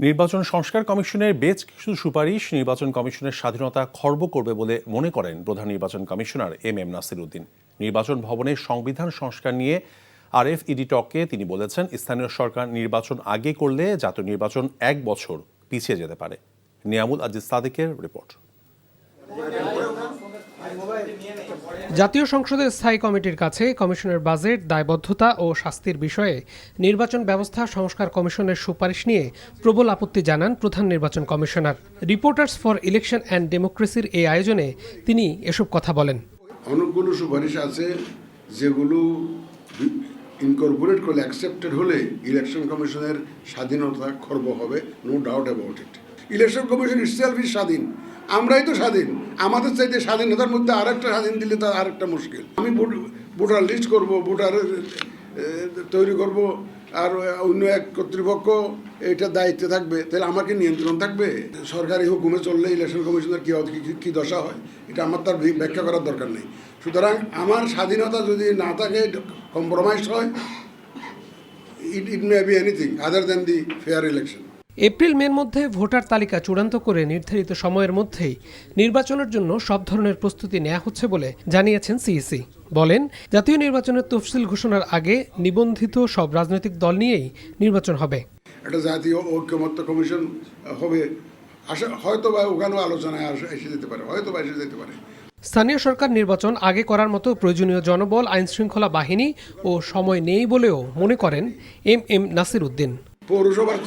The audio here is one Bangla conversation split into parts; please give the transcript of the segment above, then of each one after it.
নির্বাচন সংস্কার কমিশনের বেশ কিছু সুপারিশ নির্বাচন কমিশনের স্বাধীনতা খর্ব করবে বলে মনে করেন প্রধান নির্বাচন কমিশনার এম নাসির উদ্দিন। নির্বাচন ভবনের সংবিধান সংস্কার নিয়ে RFED টকে তিনি বলেছেন, স্থানীয় সরকার নির্বাচন আগে করলে জাতীয় নির্বাচন 1 বছর পিছিয়ে যেতে পারে। নিয়ামুল আজিজ সাদেকের রিপোর্ট। জাতীয় সংসদের স্থায়ী কমিটির কাছে কমিশনের বাজেট, দায়বদ্ধতা ও শাস্তির বিষয়ে নির্বাচন ব্যবস্থা সংস্কার কমিশনের সুপারিশ নিয়ে প্রবল আপত্তি জানান প্রধান নির্বাচন commissioner. Reporters for election and ডেমোক্রেসির এই আয়োজনে তিনি এসব কথা বলেন। অনেকগুলো সুপারিশ আছে যেগুলো ইনকর্পোরেট করলে, অ্যাকসেপ্টেড হলে ইলেকশন কমিশনের স্বাধীনতা খর্ব হবে, no doubt about it. Election commission itself is স্বাধীন, আমরাই তো স্বাধীন। আমাদের চাইতে স্বাধীনতার মধ্যে আরেকটা স্বাধীন দিলে তার আরেকটা মুশকিল। আমি ভোটার লিস্ট করব, ভোটার তৈরি করব, আর অন্য এক কর্তৃপক্ষ এটা দায়িত্বে থাকবে, তাহলে আমাকে নিয়ন্ত্রণ থাকবে? সরকারি হুকুমে চললে ইলেকশন কমিশনের কী দশা হয়, এটা আমার তার ব্যাখ্যা করার দরকার নেই। সুতরাং আমার স্বাধীনতা যদি না থাকে, কম্প্রোমাইজ হয়, it may be anything other than the fair election. এপ্রিল-মের মধ্যে ভোটার তালিকা চূড়ান্ত করে নির্ধারিত সময়ের মধ্যেই নির্বাচনের জন্য সব ধরনের প্রস্তুতি নেওয়া হচ্ছে বলে জানিয়েছেন সিইসি। বলেন, জাতীয় নির্বাচনের তফসিল ঘোষণার আগে নিবন্ধিত সব রাজনৈতিক দল নিয়েই নির্বাচন হবে। একটা জাতীয় ঐক্যমত্য কমিশন হবে, হয়তো বা ওখানেও আলোচনায় এসে যেতে পারে, হয়তো বা এসে যেতে পারে। স্থানীয় সরকার নির্বাচন আগে করার মতো প্রয়োজনীয় জনবল, আইনশৃঙ্খলা বাহিনী ও সময় নেই বলেও মনে করেন এম নাসির উদ্দিন। পৌরসভার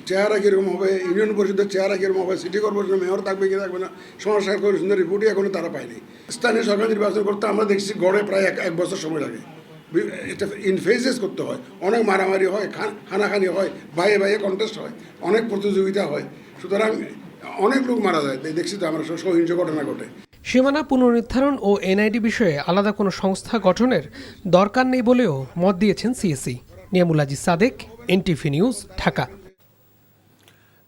চেহারা কীরকম হবে, ইউনিয়ন পরিষদের চেহারা কীরকম হবে, সিটি কর্পোরেশনের মেয়র থাকবে কি থাকবে না, সংস্কার কমিশনের রিপোর্টই এখনও তারা পায়নি। স্থানীয় সরকার নির্বাচন করতে আমরা দেখছি গড়ে প্রায় এক বছর সময় লাগে। এটা ইন ফেজেস করতে হয়, অনেক মারামারি হয়, হানাহানি হয়, ভাইয়ে ভাইয়ে কন্টেস্ট হয়, অনেক প্রতিযোগিতা হয়। সুতরাং অনেক লোক মারা যায়, দেখছি তো আমরা, সহিংস ঘটনা ঘটে। সীমানা পুনর্নির্ধারণ ও এনআইডি বিষয়ে আলাদা কোনো সংস্থা গঠনের দরকার নেই বলেও মত দিয়েছেন CEC. Niamul Aziz Sadek, NTV news, Dhaka.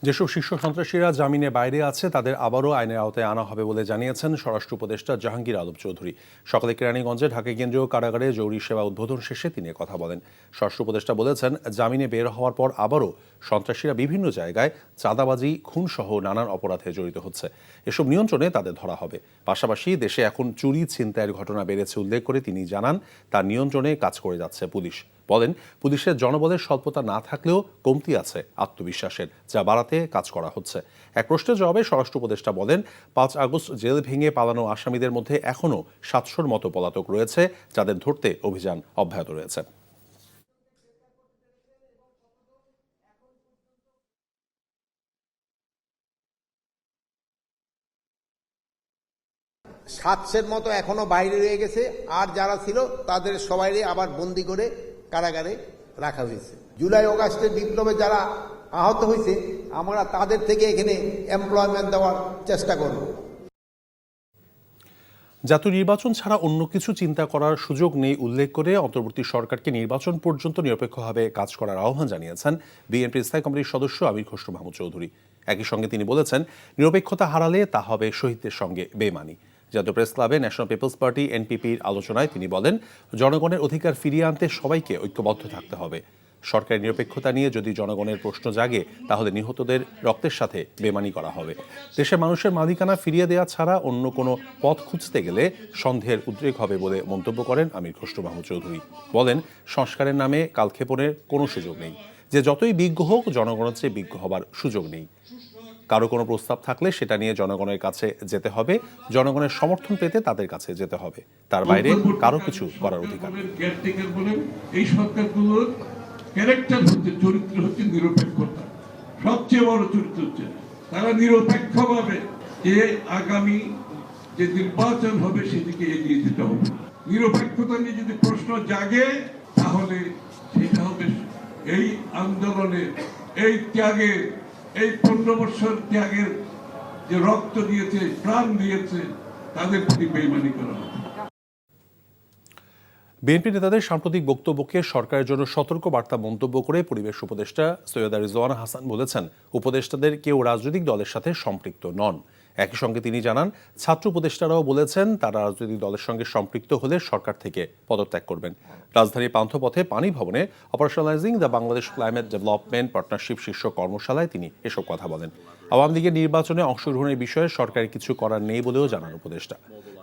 যেসব শীর্ষ সন্ত্রাসীরা জামিনে বাইরে আছে তাদের আবারও আইনের আওতায় আনা হবে বলে জানিয়েছেন স্বরাষ্ট্র উপদেষ্টা জাহাঙ্গীর আলম চৌধুরী। সকালে কেরানীগঞ্জে ঢাকা কেন্দ্রীয় কারাগারে জরুরি সেবা উদ্বোধন শেষে তিনি কথা বলেন। স্বরাষ্ট্র উপদেষ্টা বলেছেন, জামিনে বের হওয়ার পর আবারও সন্ত্রাসীরা বিভিন্ন জায়গায় চাঁদাবাজি, খুনসহ নানান অপরাধে জড়িত হচ্ছে। এসব নিয়ন্ত্রণে তাদের ধরা হবে। পাশাপাশি দেশে এখন চুরি, ছিনতাইয়ের ঘটনা বেড়েছে উল্লেখ করে তিনি জানান, তার নিয়ন্ত্রণে কাজ করে যাচ্ছে পুলিশ। বলেন, পুলিশের জনবলের স্বল্পতা না থাকলেও কমতি আছে আত্মবিশ্বাসের, যা বাড়াতে কাজ করা হচ্ছে। এক প্রশ্নের জবাবে স্বরাষ্ট্র উপদেষ্টা বলেন, 5 আগস্ট জেল ভেঙে পালানো আসামিদের মধ্যে এখনও 700-র মতো পলাতক রয়েছে, যাদের ধরতে অভিযান অব্যাহত রয়েছে। 700-র মতো এখনো বাইরে রয়ে গেছে, আর যারা ছিল তাদের সবাইকে আবার বন্দি করে কারাগারে রাখা হয়েছে। জুলাই অগাস্টের বিপ্লবে যারা আহত হয়েছে, আমরা তাদের থেকে এখানে এমপ্লয়মেন্ট দেওয়ার চেষ্টা করব। জাতীয় নির্বাচন ছাড়া অন্য কিছু চিন্তা করার সুযোগ নেই উল্লেখ করে অন্তর্বর্তী সরকারকে নির্বাচন পর্যন্ত নিরপেক্ষভাবে কাজ করার আহ্বান জানিয়েছেন বিএনপির স্থায়ী কমিটির সদস্য আমির খসরু মাহমুদ চৌধুরী। একই সঙ্গে তিনি বলেছেন, নিরপেক্ষতা হারালে তা হবে শহীদদের সঙ্গে বেমানি। জাতীয় প্রেস ক্লাবে ন্যাশনাল পিপলস পার্টি NPPর আলোচনায় তিনি বলেন, জনগণের অধিকার ফিরিয়ে আনতে সবাইকে ঐক্যবদ্ধ থাকতে হবে। সরকারের নিরপেক্ষতা নিয়ে যদি জনগণের প্রশ্ন জাগে, তাহলে নিহতদের রক্তের সাথে বেমানি করা হবে। দেশের মানুষের মালিকানা ফিরিয়ে দেওয়া ছাড়া অন্য কোনো পথ খুঁজতে গেলে সন্দেহের উদ্রেক হবে বলে মন্তব্য করেন আমির খসরু মাহমুদ চৌধুরী। বলেন, সংস্কারের নামে কালক্ষেপণের কোনো সুযোগ নেই। যে যতই বিজ্ঞ হোক, জনগণের চেয়ে বিজ্ঞ হবার সুযোগ নেই। কারো কোনো প্রস্তাব থাকলে সেটা নিয়ে জনগণের কাছে যেতে হবে, জনগণের সমর্থন পেতে তাদের কাছে যেতে হবে। তার বাইরে কারো কিছু করার অধিকার নেই। এই সরকারগুলোর ক্যারেক্টার হচ্ছে, চরিত্র হচ্ছে নিরপেক্ষতা। সবচেয়ে বড় চরিত্র হচ্ছে তারা নিরপেক্ষভাবে আগামী যে নির্বাচন হবে সেদিকে এগিয়ে যেতে হবে। নিরপেক্ষতা নিয়ে যদি প্রশ্ন জাগে, তাহলে সেটা হবে এই আন্দোলনের, এই ত্যাগের, এই 15 বছর ত্যাগের যে রক্ত দিয়েছে, প্রাণ দিয়েছে, তাদের প্রতি বেইমানি করা হবে। বিএনপি নেতাদের সাম্প্রতিক বক্তব্যকে সরকারের জন্য সতর্ক বার্তা মন্তব্য করে পরিবেশ উপদেষ্টা সৈয়দা রিজওয়ানা হাসান বলেছেন, উপদেষ্টাদের কেউ রাজনৈতিক দলের সাথে সম্পৃক্ত নন। একই সঙ্গে তিনি জানান, ছাত্র উপদেষ্টারাও বলেছেন তারা রাজনৈতিক দলের সঙ্গে সম্পৃক্ত হলে সরকার থেকে পদত্যাগ করবেন। রাজধানীর পান্থপথে পানি ভবনে operationalising the Bangladesh climate development partnership শীর্ষক কর্মশালায় তিনি এসব কথা বলেন। আওয়ামী লীগের নির্বাচনে অংশগ্রহণের বিষয়ে সরকারের কিছু করার নেই বলেও জানান উপদেষ্টা।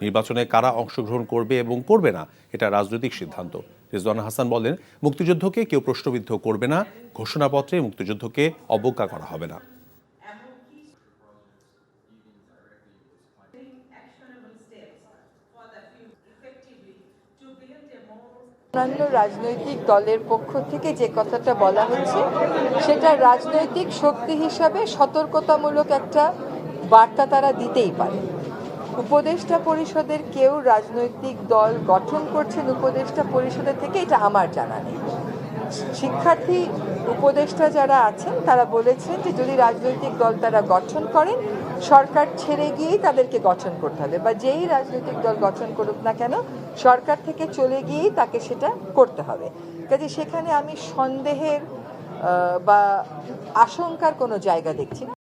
নির্বাচনে কারা অংশগ্রহণ করবে এবং করবে না এটা রাজনৈতিক সিদ্ধান্ত। রিজওয়ান হাসান বলেন, মুক্তিযুদ্ধকে কেউ প্রশ্নবিদ্ধ করবে না, ঘোষণাপত্রে মুক্তিযুদ্ধকে অবজ্ঞা করা হবে না। অন্যান্য রাজনৈতিক দলের পক্ষ থেকে যে কথাটা বলা হচ্ছে সেটা রাজনৈতিক শক্তি হিসাবে সতর্কতামূলক একটা বার্তা তারা দিতেই পারে। উপদেষ্টা পরিষদের কেউ রাজনৈতিক দল গঠন করছেন উপদেষ্টা পরিষদের থেকে, এটা আমার জানা নেই। শিক্ষার্থী উপদেষ্টা যারা আছেন তারা বলেছেন যে যদি রাজনৈতিক দল তারা গঠন করেন, সরকার ছেড়ে গিয়েই তাদেরকে গঠন করতে হবে, বা যেই রাজনৈতিক দল গঠন করুক না কেন সরকার থেকে চলে গিয়েই তাকে সেটা করতে হবে। কাজে সেখানে আমি সন্দেহের বা আশঙ্কার কোনো জায়গা দেখছি না।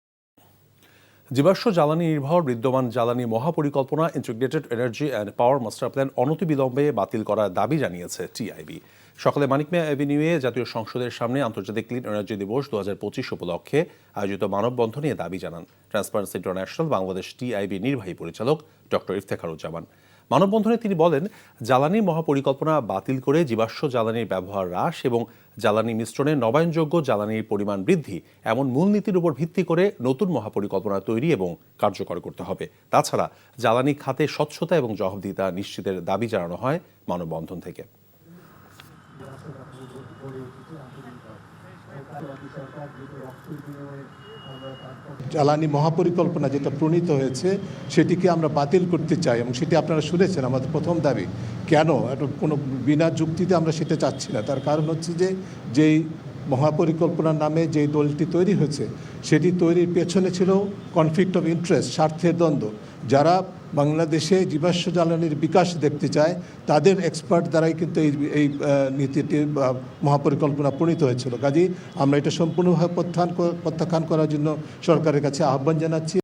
জীবাশ্ম জ্বালানি নির্ভর বিদ্যমান জ্বালানি মহাপরিকল্পনা integrated energy and power master plan অনতিবিলম্বে বাতিল করার দাবি জানিয়েছে টিআইবি। সকালে মানিক মিয়া অ্যাভিনিউয়ে জাতীয় সংসদের সামনে আন্তর্জাতিক ক্লিন এনার্জি দিবস 2025 উপলক্ষে আয়োজিত মানববন্ধনে দাবি জানান ট্রান্সপারেন্সি ইন্টারন্যাশনাল বাংলাদেশ টিআইবি নির্বাহী পরিচালক ডক্টর ইফতেখারুজ্জামান। মানববন্ধনে তিনি বলেন, জ্বালানি মহাপরিকল্পনা বাতিল করে জীবাশ্ম জ্বালানির ব্যবহার হ্রাস এবং জ্বালানি মিশ্রণে নবায়নযোগ্য জ্বালানির পরিমাণ বৃদ্ধি এমন মূলনীতির উপর ভিত্তি করে নতুন মহাপরিকল্পনা তৈরি এবং কার্যকর করতে হবে। তাছাড়া জ্বালানি খাতে স্বচ্ছতা এবং জবাবদিহিতা নিশ্চিতের দাবি জানানো হয় মানববন্ধন থেকে। জ্বালানি মহাপরিকল্পনা যেটা প্রণীত হয়েছে সেটিকে আমরা বাতিল করতে চাই এবং সেটি আপনারা শুনেছেন আমাদের প্রথম দাবি। কেন কোনো বিনা যুক্তিতে আমরা সেটা চাচ্ছি না, তার কারণ হচ্ছে যে যেই মহাপরিকল্পনার নামে যেই দলটি তৈরি হয়েছে সেটি তৈরির পেছনে ছিল কনফ্লিক্ট অফ ইন্টারেস্ট, স্বার্থের দ্বন্দ্ব। যারা বাংলাদেশে জীবাশ্ম জ্বালানির বিকাশ দেখতে চায় তাদের এক্সপার্ট দ্বারাই কিন্তু এই নীতিটি মহাপরিকল্পনা প্রণীত হয়েছিল। কাজেই আমরা এটা সম্পূর্ণভাবে প্রত্যাখ্যান করার জন্য সরকারের কাছে আহ্বান জানাচ্ছি।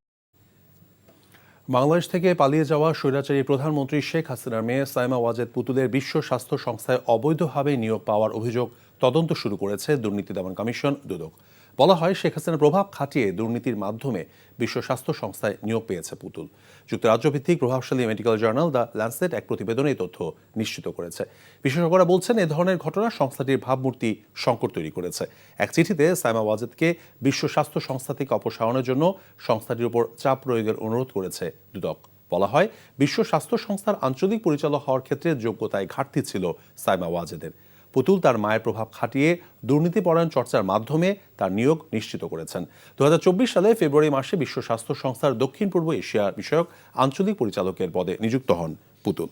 বাংলাদেশ থেকে পালিয়ে যাওয়া স্বৈরাচারী প্রধানমন্ত্রী শেখ হাসিনার মেয়ে সাইমা ওয়াজেদ পুতুলের বিশ্ব স্বাস্থ্য সংস্থায় অবৈধভাবে নিয়োগ পাওয়ার অভিযোগ তদন্ত শুরু করেছে দুর্নীতি দমন কমিশন দুদক। বলা হয়, শেখ হাসিনার প্রভাব খাটিয়ে দুর্নীতির মাধ্যমে বিশ্ব স্বাস্থ্য সংস্থায় নিয়োগ পেয়েছে পুতুল। যুক্তরাজ্য ভিত্তিক প্রভাবশালী মেডিকেল জার্নাল দ্য ল্যান্সেট এক প্রতিবেদনে এই তথ্য নিশ্চিত করেছে। বিশেষজ্ঞরা বলছেন, এ ধরনের ঘটনা সংস্থাটির ভাবমূর্তি সংকট তৈরি করেছে। এক চিঠিতে সাইমা ওয়াজেদকে বিশ্ব স্বাস্থ্য সংস্থা থেকে অপসারণের জন্য সংস্থাটির উপর চাপ প্রয়োগের অনুরোধ করেছে দুদক। বলা হয়, বিশ্ব স্বাস্থ্য সংস্থার আঞ্চলিক পরিচালক হওয়ার ক্ষেত্রে যোগ্যতায় ঘাটতি ছিল সাইমা ওয়াজেদের। পুতুল তার মায়ের প্রভাব খাটিয়ে দুর্নীতিপরায়ণ চর্চার মাধ্যমে তার নিয়োগ নিশ্চিত করেছেন। 2024 সালে ফেব্রুয়ারি মাসে বিশ্ব স্বাস্থ্য সংস্থার দক্ষিণ পূর্ব এশিয়া বিষয়ক আঞ্চলিক পরিচালকের পদে নিযুক্ত হন পুতুল।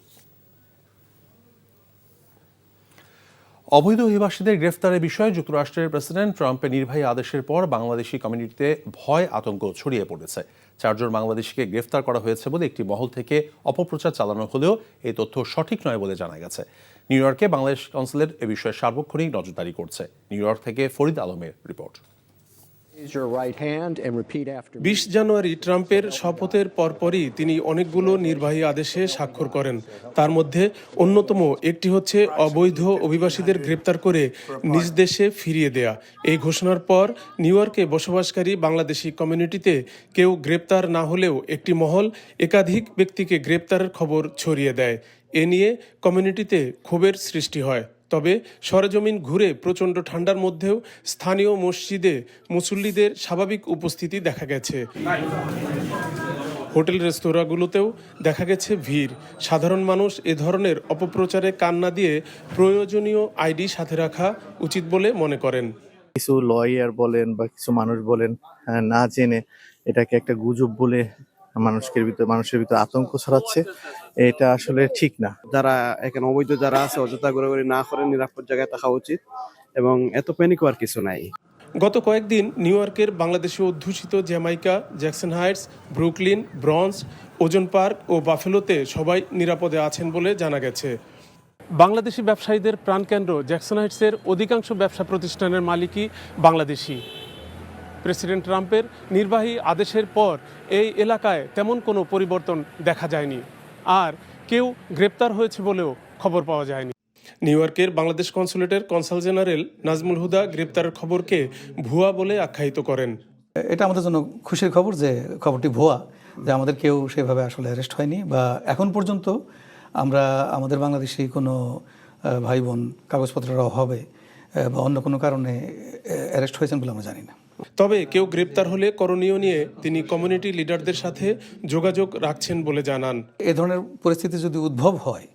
অবৈধ অভিবাসীদের গ্রেফতারের বিষয়ে যুক্তরাষ্ট্রের প্রেসিডেন্ট ট্রাম্পের নির্বাহী আদেশের পর বাংলাদেশি কমিউনিটিতে ভয় আতঙ্ক ছড়িয়ে পড়েছে। 4 জন বাংলাদেশিকে গ্রেফতার করা হয়েছে বলে একটি মহল থেকে অপপ্রচার চালানো হলেও এই তথ্য সঠিক নয় বলে জানা গেছে। নিউ ইয়র্কে বাংলাদেশ কনসুলেট এ বিষয়ে সার্বক্ষণিক নজরদারি করছে। নিউ ইয়র্ক থেকে ফরিদ আলমের রিপোর্ট। 20 জানুয়ারি ট্রাম্পের শপথের পরপরই তিনি অনেকগুলো নির্বাহী আদেশে স্বাক্ষর করেন। তার মধ্যে অন্যতম একটি হচ্ছে অবৈধ অভিবাসীদের গ্রেপ্তার করে নিজ দেশে ফিরিয়ে দেয়া। এই ঘোষণার পর নিউ ইয়র্কে বসবাসকারী বাংলাদেশি কমিউনিটিতে কেউ গ্রেপ্তার না হলেও একটি মহল একাধিক ব্যক্তিকে গ্রেপ্তারের খবর ছড়িয়ে দেয়। এ নিয়ে কমিউনিটিতে ক্ষোভের সৃষ্টি হয়। তবে সরেজমিন ঘুরে প্রচণ্ড ঠান্ডার মধ্যেও স্থানীয় মসজিদে মুসল্লিদের স্বাভাবিক উপস্থিতি দেখা গেছে। হোটেল রেস্তোরাঁগুলোতেও দেখা গেছে ভিড়। সাধারণ মানুষ এ ধরনের অপপ্রচারে কান না দিয়ে প্রয়োজনীয় আইডি সাথে রাখা উচিত বলে মনে করেন। কিছু লয়ার বলেন বা কিছু মানুষ বলেন না জেনে এটাকে একটা গুজব বলে মানুষের ভিতরে আতঙ্ক ছড়াচ্ছে। এটা আসলে ঠিক না। যারা এখানে অবৈধ যারা আছে অযথা ঘোরাঘুরি না করে নিরাপদ জায়গায় থাকা উচিত এবং এত প্যানিক হওয়ার কিছু নাই। গত কয়েকদিন নিউ ইয়র্কের বাংলাদেশে অধ্যুষিত Jamaica, Jackson Heights, Brooklyn, Bronx, Ozone Park ও বাফেলোতে সবাই নিরাপদে আছেন বলে জানা গেছে। বাংলাদেশি ব্যবসায়ীদের প্রাণকেন্দ্র জ্যাকসন হাইটসের অধিকাংশ ব্যবসা প্রতিষ্ঠানের মালিকই বাংলাদেশি। প্রেসিডেন্ট ট্রাম্পের নির্বাহী আদেশের পর এই এলাকায় তেমন কোনো পরিবর্তন দেখা যায়নি, আর কেউ গ্রেপ্তার হয়েছে বলেও খবর পাওয়া যায়নি। নিউ ইয়র্কের বাংলাদেশ কনসুলেটের কনসাল জেনারেল নাজমুল হুদা গ্রেপ্তারের খবরকে ভুয়া বলে আখ্যায়িত করেন। এটা আমাদের জন্য খুশির খবর যে খবরটি ভুয়া, যে আমাদের কেউ সেভাবে আসলে অ্যারেস্ট হয়নি, বা এখন পর্যন্ত আমরা আমাদের বাংলাদেশি কোনো ভাই বোন কাগজপত্রের অভাবে বা অন্য কোনো কারণে অ্যারেস্ট হয়েছেন বলে আমরা জানি না। তবে কেউ গ্রেপ্তার হলে করণীয় নিয়ে তিনি কমিউনিটি লিডারদের সাথে যোগাযোগ রাখছেন বলে জানান। এ ধরনের পরিস্থিতি যদি উদ্ভব হয়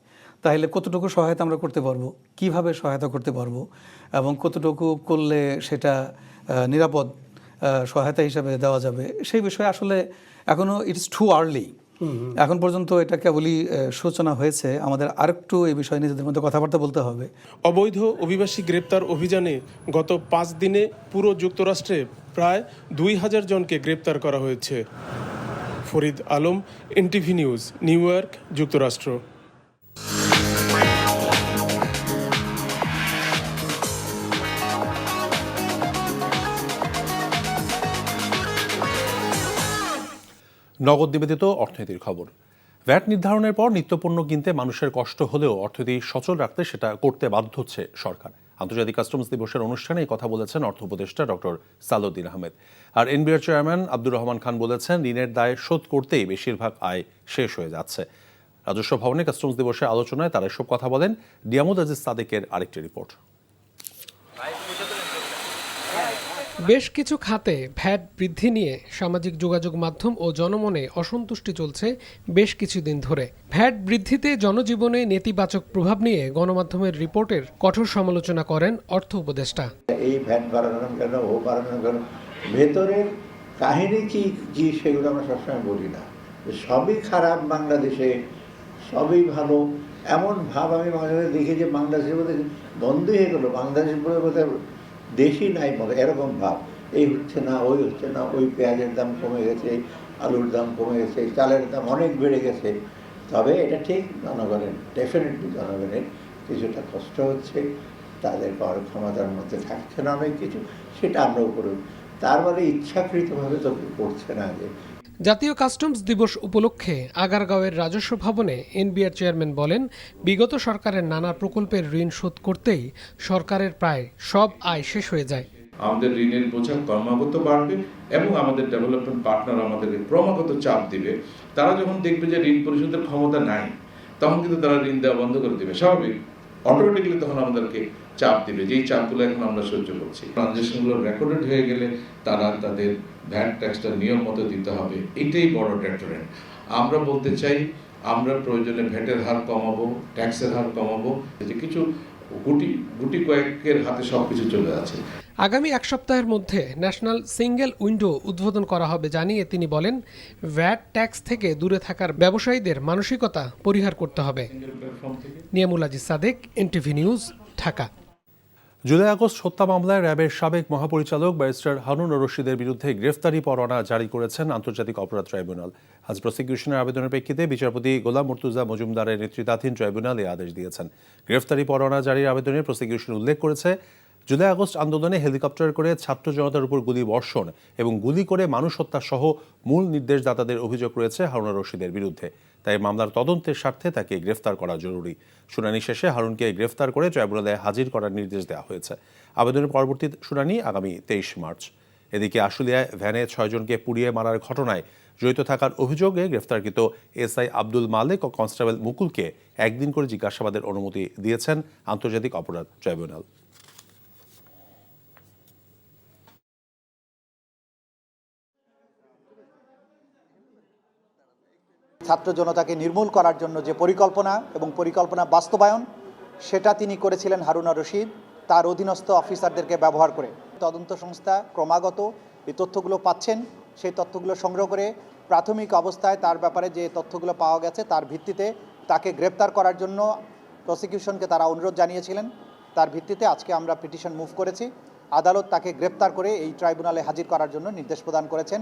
তাহলে কতটুকু সহায়তা আমরা করতে পারবো, কিভাবে সহায়তা করতে পারবো, এবং কতটুকু করলে সেটা নিরাপদ সহায়তা হিসাবে দেওয়া যাবে, সেই বিষয়ে আসলে এখনো ইটস টু আর্লি। এখন পর্যন্ত এটা কেবলই সূচনা হয়েছে, আমাদের আরেকটু এই বিষয়ে নিজেদের মধ্যে কথাবার্তা বলতে হবে। অবৈধ অভিবাসী গ্রেপ্তার অভিযানে গত 5 দিনে পুরো যুক্তরাষ্ট্রে প্রায় 2000 জনকে গ্রেপ্তার করা হয়েছে। Farid Alam, NTV news, new York, যুক্তরাষ্ট্র। নগদ নিবেদিত অর্থনীতির খবর। ভ্যাট নির্ধারণের পর নিত্যপণ্য কিনতে মানুষের কষ্ট হলেও অর্থনীতি সচল রাখতে সেটা করতে বাধ্য হচ্ছে সরকার। আন্তর্জাতিক কাস্টমস দিবসের অনুষ্ঠানে এই কথা বলেছেন অর্থ উপদেষ্টা ডক্টর সালাউদ্দিন আহমেদ। আর এনবিআর চেয়ারম্যান আব্দুর রহমান খান বলেছেন, ঋণের দায় শোধ করতেই বেশিরভাগ আয় শেষ হয়ে যাচ্ছে। রাজস্ব ভবনে কাস্টমস দিবসের আলোচনায় তারা এসব কথা বলেন। নিয়ামুল আজিজ সাদেকের আরেকটি রিপোর্ট। বেশ কিছু খাতে ভ্যাট বৃদ্ধি নিয়ে সামাজিক যোগাযোগ মাধ্যম ও জনমনে অসন্তুষ্টি চলছে বেশ কিছুদিন ধরে। ভ্যাট বৃদ্ধিতে জনজীবনে নেতিবাচক প্রভাব নিয়ে গণমাধ্যমের রিপোর্টের কঠোর সমালোচনা করেন অর্থ উপদেষ্টা। এই ভ্যাট বাড়ানো কেন, ও বাড়ানো কেন, ভেতরের কাহিনী কি সেগুলো আমরা সবসময় বলি না। সবই খারাপ বাংলাদেশে, সবই ভালো এমন ভাব আমি মাঝে মাঝে দেখি যে বাংলাদেশের মধ্যে বন্ধ হয়ে গেলো, বাংলাদেশের মধ্যে দেশই নাই মতো এরকম ভাব। এই হচ্ছে না, ওই হচ্ছে না, ওই পেঁয়াজের দাম কমে গেছে, আলুর দাম কমে গেছে, চালের দাম অনেক বেড়ে গেছে। তবে এটা ঠিক, জনগণের ডেফিনেটলি জনগণের কিছুটা কষ্ট হচ্ছে, তাদের পাওয়ার ক্ষমতার মধ্যে থাকছে না অনেক কিছু, সেটা আমরাও করব। তার মানে ইচ্ছাকৃতভাবে তো করছে না। যে জাতীয় কাস্টমস দিবস উপলক্ষে আগারগাঁওয়ের রাজস্ব ভবনে এনবিআর চেয়ারম্যান বলেন, বিগত সরকারের নানা প্রকল্পের ঋণ শোধ করতেই সরকারের প্রায় সব আয় শেষ হয়ে যায়। আমাদের ঋণের বোঝা ক্রমাগত বাড়বে এবং আমাদের ডেভেলপমেন্ট পার্টনার আমাদেরকে ক্রমাগত চাপ দিবে। তারা যখন দেখবে যে ঋণ পরিশোধের ক্ষমতা নাই, তখন কিন্তু তারা ঋণ দেওয়া বন্ধ করে দেবে, স্বাভাবিক। অটোমেটিক্যালি তখন আমাদেরকে চাপ দিবে, যেই চাপগুলো এখন আমরা সহ্য করছি। ট্রানজেকশনগুলো রেকর্ডেড হয়ে গেলে তারা তাদের ভ্যাট ট্যাক্সটা নিয়ম মতো দিতে হবে, এটাই বড় ডেটারেন্ট। আমরা বলতে চাই, আমরা প্রয়োজনে ভ্যাটের হার কমাবো, ট্যাক্সের হার কমাবো, যে কিছু গুটি কয়েকের হাতে সবকিছু চলে আছে। আগামী এক সপ্তাহের মধ্যে ন্যাশনাল সিঙ্গেল উইন্ডো উদ্বোধন করা হবে জানিয়ে তিনি বলেন, ভ্যাট ট্যাক্স থেকে দূরে থাকার ব্যবসায়ীদের মানসিকতা পরিহার করতে হবে। Niamul Aziz Sadek, NTV news, Dhaka. July August হত্যা মামলায় র্যাবের সাবেক মহাপরিচালক ব্যারিস্টার হারুন রশিদের বিরুদ্ধে গ্রেফতারি পরোয়ানা জারি করেছেন আন্তর্জাতিক অপরাধ ট্রাইব্যুনাল। আজ প্রসিকিউশনের আবেদনের প্রেক্ষিতে বিচারপতি গোলাম মুর্তুজা মজুমদারের নেতৃত্বাধীন ট্রাইব্যুনাল এই আদেশ দিয়েছেন। গ্রেফতারি পরোয়ানা জারির আবেদনে প্রসিকিউশন উল্লেখ করেছে, জুলাই আগস্ট আন্দোলনে হেলিকপ্টার করে ছাত্র জনতার উপর গুলি বর্ষণ এবং গুলি করে মানুষ হত্যা সহ মূল নির্দেশদাতাদের অভিযোগ রয়েছে হারুন রশিদের বিরুদ্ধে। তাই মামলার তদন্তের স্বার্থে তাকে গ্রেফতার করা জরুরি। শুনানি শেষে হারুনকে গ্রেফতার করে ট্রাইব্যুনালে হাজির করার নির্দেশ দেওয়া হয়েছে। আবেদনের পরবর্তী শুনানি আগামী 23 মার্চ। এদিকে আশুলিয়ায় ভ্যানে 6 জনকে পুড়িয়ে মারার ঘটনায় জড়িত থাকার অভিযোগে গ্রেফতারকৃত এসআই আব্দুল মালেক ও কনস্টেবল মুকুলকে একদিন করে জিজ্ঞাসাবাদের অনুমতি দিয়েছেন আন্তর্জাতিক অপরাধ ট্রাইব্যুনাল। ছাত্র জনতাকে নির্মূল করার জন্য যে পরিকল্পনা এবং পরিকল্পনা বাস্তবায়ন, সেটা তিনি করেছিলেন হারুন রশিদ তার অধীনস্থ অফিসারদেরকে ব্যবহার করে। তদন্ত সংস্থা ক্রমাগত এই তথ্যগুলো পাচ্ছেন, সেই তথ্যগুলো সংগ্রহ করে প্রাথমিক অবস্থায় তার ব্যাপারে যে তথ্যগুলো পাওয়া গেছে তার ভিত্তিতে তাকে গ্রেপ্তার করার জন্য প্রসিকিউশনকে তারা অনুরোধ জানিয়েছিলেন। তার ভিত্তিতে আজকে আমরা পিটিশন মুভ করেছি। আদালত তাকে গ্রেপ্তার করে এই ট্রাইব্যুনালে হাজির করার জন্য নির্দেশ প্রদান করেছেন।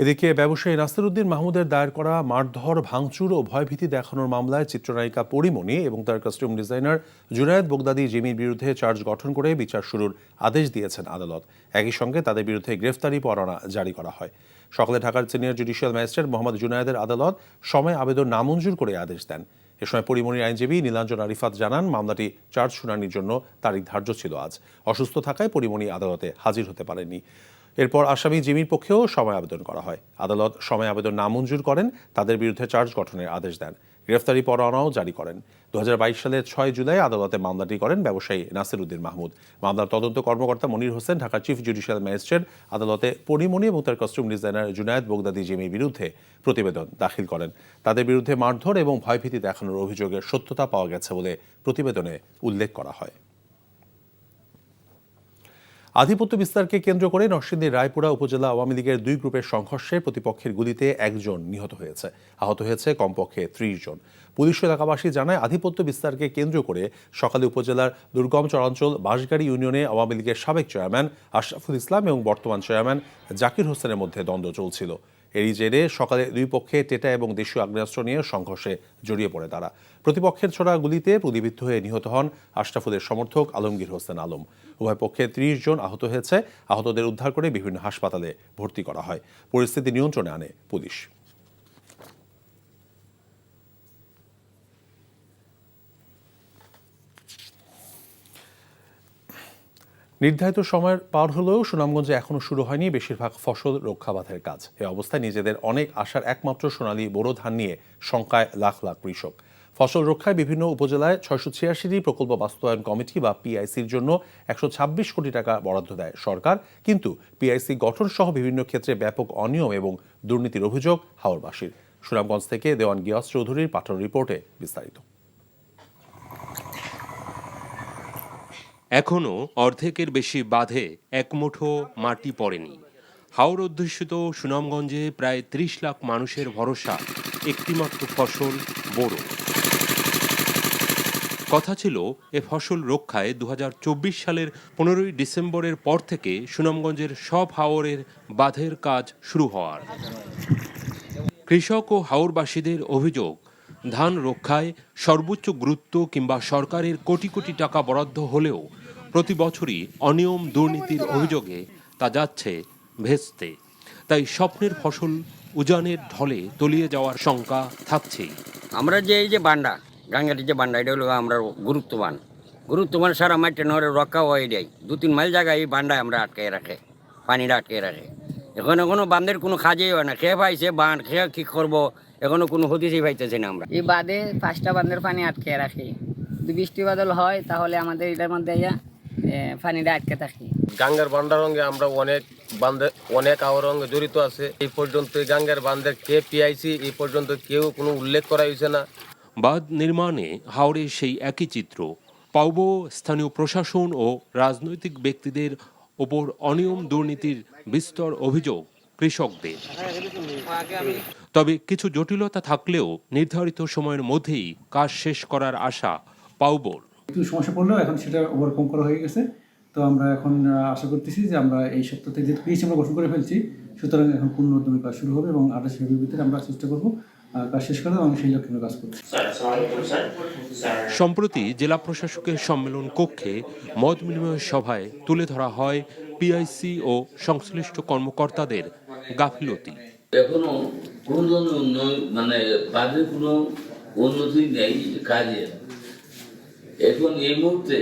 এদিকে ব্যবসায়ী নাসিরউদ্দিন মাহমুদের দায়ের করা মারধর, ভাঙচুর ও ভয়ভীতি দেখানোর মামলায় চিত্রনায়িকা পরিমণি এবং তার কস্টিউম ডিজাইনার জুনায়েদ বগদাদি জিমির বিরুদ্ধে চার্জ গঠন করে বিচার শুরুর আদেশ দিয়েছেন আদালত। একই সঙ্গে তাদের বিরুদ্ধে গ্রেফতারি পরোয়ানা জারি করা হয়। সকালে ঢাকার সিনিয়র জুডিশিয়াল ম্যাজিস্ট্রেট মোহাম্মদ জুনায়েদের আদালত সময় আবেদন নামঞ্জুর করে আদেশ দেন। এ সময় পরিমণির আইনজীবী নীলাঞ্জন আরিফাত জানান, মামলাটি চার্জ শুনানির জন্য তারিখ ধার্য ছিল আজ। অসুস্থ থাকায় পরিমণি আদালতে হাজির হতে পারেননি। এরপর আসামি জিমির পক্ষেও সময় আবেদন করা হয়। আদালত সময় আবেদন নামঞ্জুর করেন, তাদের বিরুদ্ধে চার্জ গঠনের আদেশ দেন। গ্রেফতারি পরোয়ানাও জারি করেন। 2022 সালের 6 জুলাই আদালতে মামলাটি করেন ব্যবসায়ী নাসিরউদ্দিন মাহমুদ। মামলার তদন্ত কর্মকর্তা মনির হোসেন ঢাকার চিফ জুডিশিয়াল ম্যাজিস্ট্রেট আদালতে পরিমণি এবং তার কস্টিউম ডিজাইনার জুনায়েদ বগদাদি জিমির বিরুদ্ধে প্রতিবেদন দাখিল করেন। তাদের বিরুদ্ধে মারধর এবং ভয়ভীতি দেখানোর অভিযোগের সত্যতা পাওয়া গেছে বলে প্রতিবেদনে উল্লেখ করা হয়। আধিপত্য বিস্তারকে কেন্দ্র করে নরসিংদীর রায়পুরা উপজেলা আওয়ামী লীগের 2 গ্রুপের সংঘর্ষে প্রতিপক্ষের গুলিতে 1 জন নিহত হয়েছে। আহত হয়েছে কমপক্ষে 30 জন। পুলিশ এলাকাবাসী জানায়, আধিপত্য বিস্তারকে কেন্দ্র করে সকালে উপজেলার দুর্গম চরাঞ্চল বাঁশগাড়ি ইউনিয়নে আওয়ামী লীগের সাবেক চেয়ারম্যান আশরাফুল ইসলাম এবং বর্তমান চেয়ারম্যান জাকির হোসেনের মধ্যে দ্বন্দ্ব চলছিল। এরই জেরে সকালে 2 পক্ষে টেটা এবং দেশীয় আগ্নেয়াস্ত্র নিয়ে সংঘর্ষে জড়িয়ে পড়ে তারা। প্রতিপক্ষের ছোড়া গুলিতে গুলিবিদ্ধ হয়ে নিহত হন আশরাফুলের সমর্থক আলমগীর হোসেন আলম। উভয় পক্ষে 30 জন আহত হয়েছে। আহতদের উদ্ধার করে বিভিন্ন হাসপাতালে ভর্তি করা হয়। পরিস্থিতি নিয়ন্ত্রণে আনে পুলিশ। নির্ধারিত সময়ের পার হলেও সুনামগঞ্জে এখনও শুরু হয়নি বেশিরভাগ ফসল রক্ষা বাঁধের কাজ। এ অবস্থায় নিজেদের অনেক আশার একমাত্র সোনালী বোরো ধান নিয়ে শঙ্কায় লাখ লাখ কৃষক। ফসল রক্ষায় বিভিন্ন উপজেলায় 686টি প্রকল্প বাস্তবায়ন কমিটি বা পিআইসির জন্য 126 কোটি টাকা বরাদ্দ দেয় সরকার। কিন্তু পিআইসি গঠন সহ বিভিন্ন ক্ষেত্রে ব্যাপক অনিয়ম এবং দুর্নীতির অভিযোগ হাওরবাসীর। সুনামগঞ্জ থেকে দেওয়ান গিয়াস চৌধুরীর পাঠানো রিপোর্টে বিস্তারিত। এখনও অর্ধেকের বেশি বাঁধে একমুঠো মাটি পড়েনি। হাওর অধ্যুষিত সুনামগঞ্জে প্রায় 30 লাখ মানুষের ভরসা একটিমাত্র ফসল বোরো। কথা ছিল এ ফসল রক্ষায় 2024 সালের 15ই ডিসেম্বরের পর থেকে সুনামগঞ্জের সব হাওরের বাঁধের কাজ শুরু হওয়ার। কৃষক ও হাওরবাসীদের অভিযোগ, ধান রক্ষায় সর্বোচ্চ গুরুত্ব কিংবা সরকারের কোটি কোটি টাকা বরাদ্দ হলেও প্রতি বছরই অনিয়ম দুর্নীতির অভিযোগে তা যাচ্ছে ভেস্তে। তাই স্বপ্নের ফসল উজানের ঢলে তলিয়ে যাওয়ার শঙ্কা থাকছেই। আমরা যে এই যে বান্ডা গাঙ্গাটির যে বান্ডা, এটা হলো আমরা গুরুত্ববান সারা মাঠে নহরে রক্ষা হয়ে যায়। 2-3 মাইল জায়গায় এই বান্ডায় আমরা আটকে রাখে, পানিটা আটকে রাখে। এখনো বান্ধের কোনো কাজেই হয় না। খেয়ে পাইছে বাঁধ, খেয়ে কি করবো, এখনো কোনো হদিসই পাইতেছে না। আমরা এই বাঁধে 5টা বাঁধের পানি আটকে রাখি। যদি বৃষ্টি বাদল হয় তাহলে আমাদের এটার মধ্যে পানিটা আটকে থাকি। গাঙ্গের বান্ডার রঙে আমরা অনেক আওরঙ্গে জড়িত আছে। এই পর্যন্ত গাঙ্গের বান্ধের কে পিআইসি এই পর্যন্ত কেউ কোনো উল্লেখ করা হয়েছে না। বাঁধ নির্মাণে হাওরে সেই একই চিত্র। পাউব স্থানীয় প্রশাসন ও রাজনৈতিক ব্যক্তিদের ওপর অনিয়ম দুর্নীতির বিস্তর অভিযোগ কৃষকদের। তবে কিছু জটিলতা থাকলেও নির্ধারিত সময়ের মধ্যেই কাজ শেষ করার আশা পাউবর। একটু সমস্যা পড়লেও এখন সেটা ওভারকাম করা হয়ে গেছে। তো আমরা এখন আশা করতেছি যে আমরা এই সপ্তাহ থেকে যেহেতু পিএইচি আমরা গঠন করে ফেলছি, সুতরাং এখন পূর্ণ উদ্যমে কাজ শুরু হবে এবং 28 ফেব্রুয়ারির ভিতরে আমরা চেষ্টা করবো কাজ শেষ করা এবং সেই লক্ষ্যে কাজ করছি। সম্প্রতি জেলা প্রশাসকের সম্মেলন কক্ষে মত বিনিময় সভায় তুলে ধরা হয় পিআইসি ও সংশ্লিষ্ট কর্মকর্তাদের গাফিলতি। এখনো কোন ধরনের উন্নয়ন বাজে কোনো উন্নতি নেই কাজে। এখন এই মুহূর্তে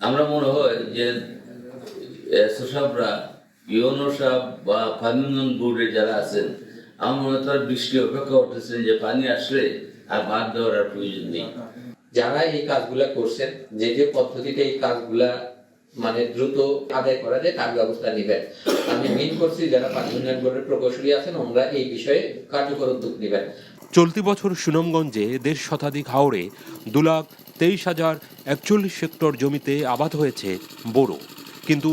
আমরা মনে হয় যে এসওসাবরা ইউনো সাহেব বা পানি উন্নয়ন বোর্ডের যারা আছেন, আমার মনে হয় বৃষ্টি অপেক্ষা করতেছেন যে পানি আসলে আর বাদ দেওয়ার আর প্রয়োজন নেই। যারা এই কাজগুলা করছেন, যে পদ্ধতিতে এই কাজগুলা দ্রুত আদায় করা যায় তার ব্যবস্থা নেবেন। আমি মিন করছি যারা পানি উন্নয়ন বোর্ডের প্রকৌশলী আছেন, ওনারা এই বিষয়ে কার্যকর উদ্যোগ নেবেন। চলতি বছর সুনামগঞ্জে 1.5 শতাধিক হাওরে 2,23,041 হেক্টর জমিতে আবাদ হয়েছে বোরো। কিন্তু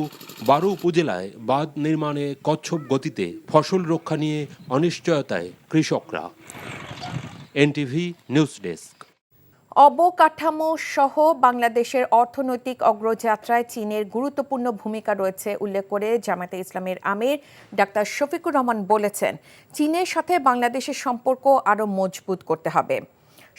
12 উপজেলায় বাঁধ নির্মাণে কচ্ছপ গতিতে ফসল রক্ষা নিয়ে অনিশ্চয়তায় কৃষকরা। NTV news desk. অবকাঠামো সহ বাংলাদেশের অর্থনৈতিক অগ্রযাত্রায় চীনের গুরুত্বপূর্ণ ভূমিকা রয়েছে উল্লেখ করে জামায়াতে ইসলামীর আমির ডাক্তার শফিকুর রহমান বলেছেন, চীনের সাথে বাংলাদেশের সম্পর্ক আরও মজবুত করতে হবে।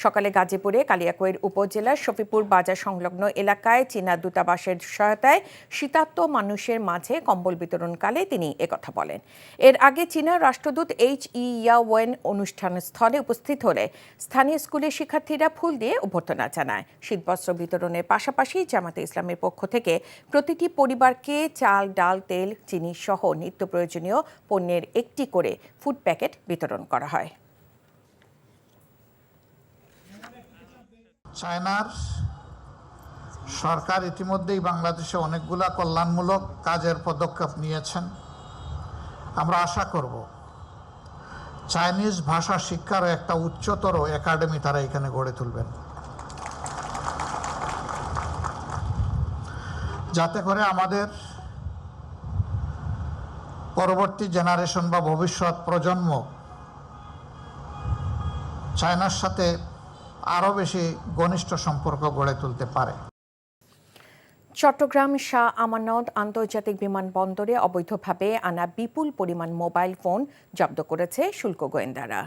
সকালে গাজীপুরে কালিয়াকৈর উপজেলার শফিপুর বাজার সংলগ্ন এলাকায় চীনা দূতাবাসের সহায়তায় শীতার্ত মানুষের মাঝে কম্বল বিতরণকালে তিনি একথা বলেন। এর আগে চীনা রাষ্ট্রদূত H.E. ইয়াওয়েন অনুষ্ঠানস্থলে উপস্থিত হলে স্থানীয় স্কুলের শিক্ষার্থীরা ফুল দিয়ে অভ্যর্থনা জানায়। শীতবস্ত্র বিতরণের পাশাপাশি জামায়াতে ইসলামের পক্ষ থেকে প্রতিটি পরিবারকে চাল, ডাল, তেল, চিনি সহ নিত্য প্রয়োজনীয় পণ্যের একটি করে ফুড প্যাকেট বিতরণ করা হয়। চায়নার সরকার ইতিমধ্যেই বাংলাদেশে অনেকগুলা কল্যাণমূলক কাজের পদক্ষেপ নিয়েছেন। আমরা আশা করব চাইনিজ ভাষা শিক্ষারও একটা উচ্চতর একাডেমি তারা এখানে গড়ে তুলবেন, যাতে করে আমাদের পরবর্তী জেনারেশন বা ভবিষ্যৎ প্রজন্ম চায়নার সাথে আরও বেশি ঘনিষ্ঠ সম্পর্ক গড়ে তুলতে পারে। চট্টগ্রাম শাহ আমানত আন্তর্জাতিক বিমানবন্দরে অবৈধভাবে আনা বিপুল পরিমাণ মোবাইল ফোন জব্দ করেছে শুল্ক গোয়েন্দারা।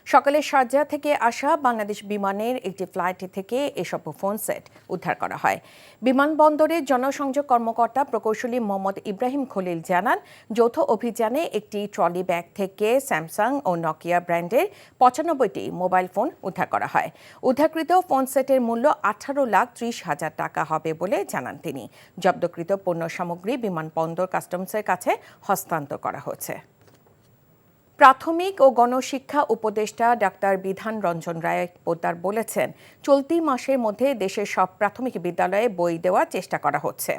সকালে শারজাহ থেকে আসা বাংলাদেশ বিমানের একটি ফ্লাইট থেকে এসব ফোন সেট উদ্ধার করা হয়। বিমানবন্দরের জনসংযোগ কর্মকর্তা প্রকৌশলী মোহাম্মদ ইব্রাহিম খলিল জানান, যৌথ অভিযানে একটি ট্রলি ব্যাগ থেকে স্যামসাং ও নকিয়া ব্র্যান্ডের ৯৫টি মোবাইল ফোন উদ্ধার করা হয়। উদ্ধারকৃত ফোন সেটের মূল্য ১৮,৩০,০০০ টাকা হবে বলে জানান তিনি। জব্দকৃত পণ্য সামগ্রী বিমানবন্দর কাস্টমসের কাছে হস্তান্তর করা হয়েছে। প্রাথমিক ও গণশিক্ষা উপদেষ্টা ডাক্তার বিধান রঞ্জন রায় পোদ্দার বলেছেন, চলতি মাসের মধ্যে দেশের সব প্রাথমিক বিদ্যালয়ে বই দেওয়ার চেষ্টা করা হচ্ছে।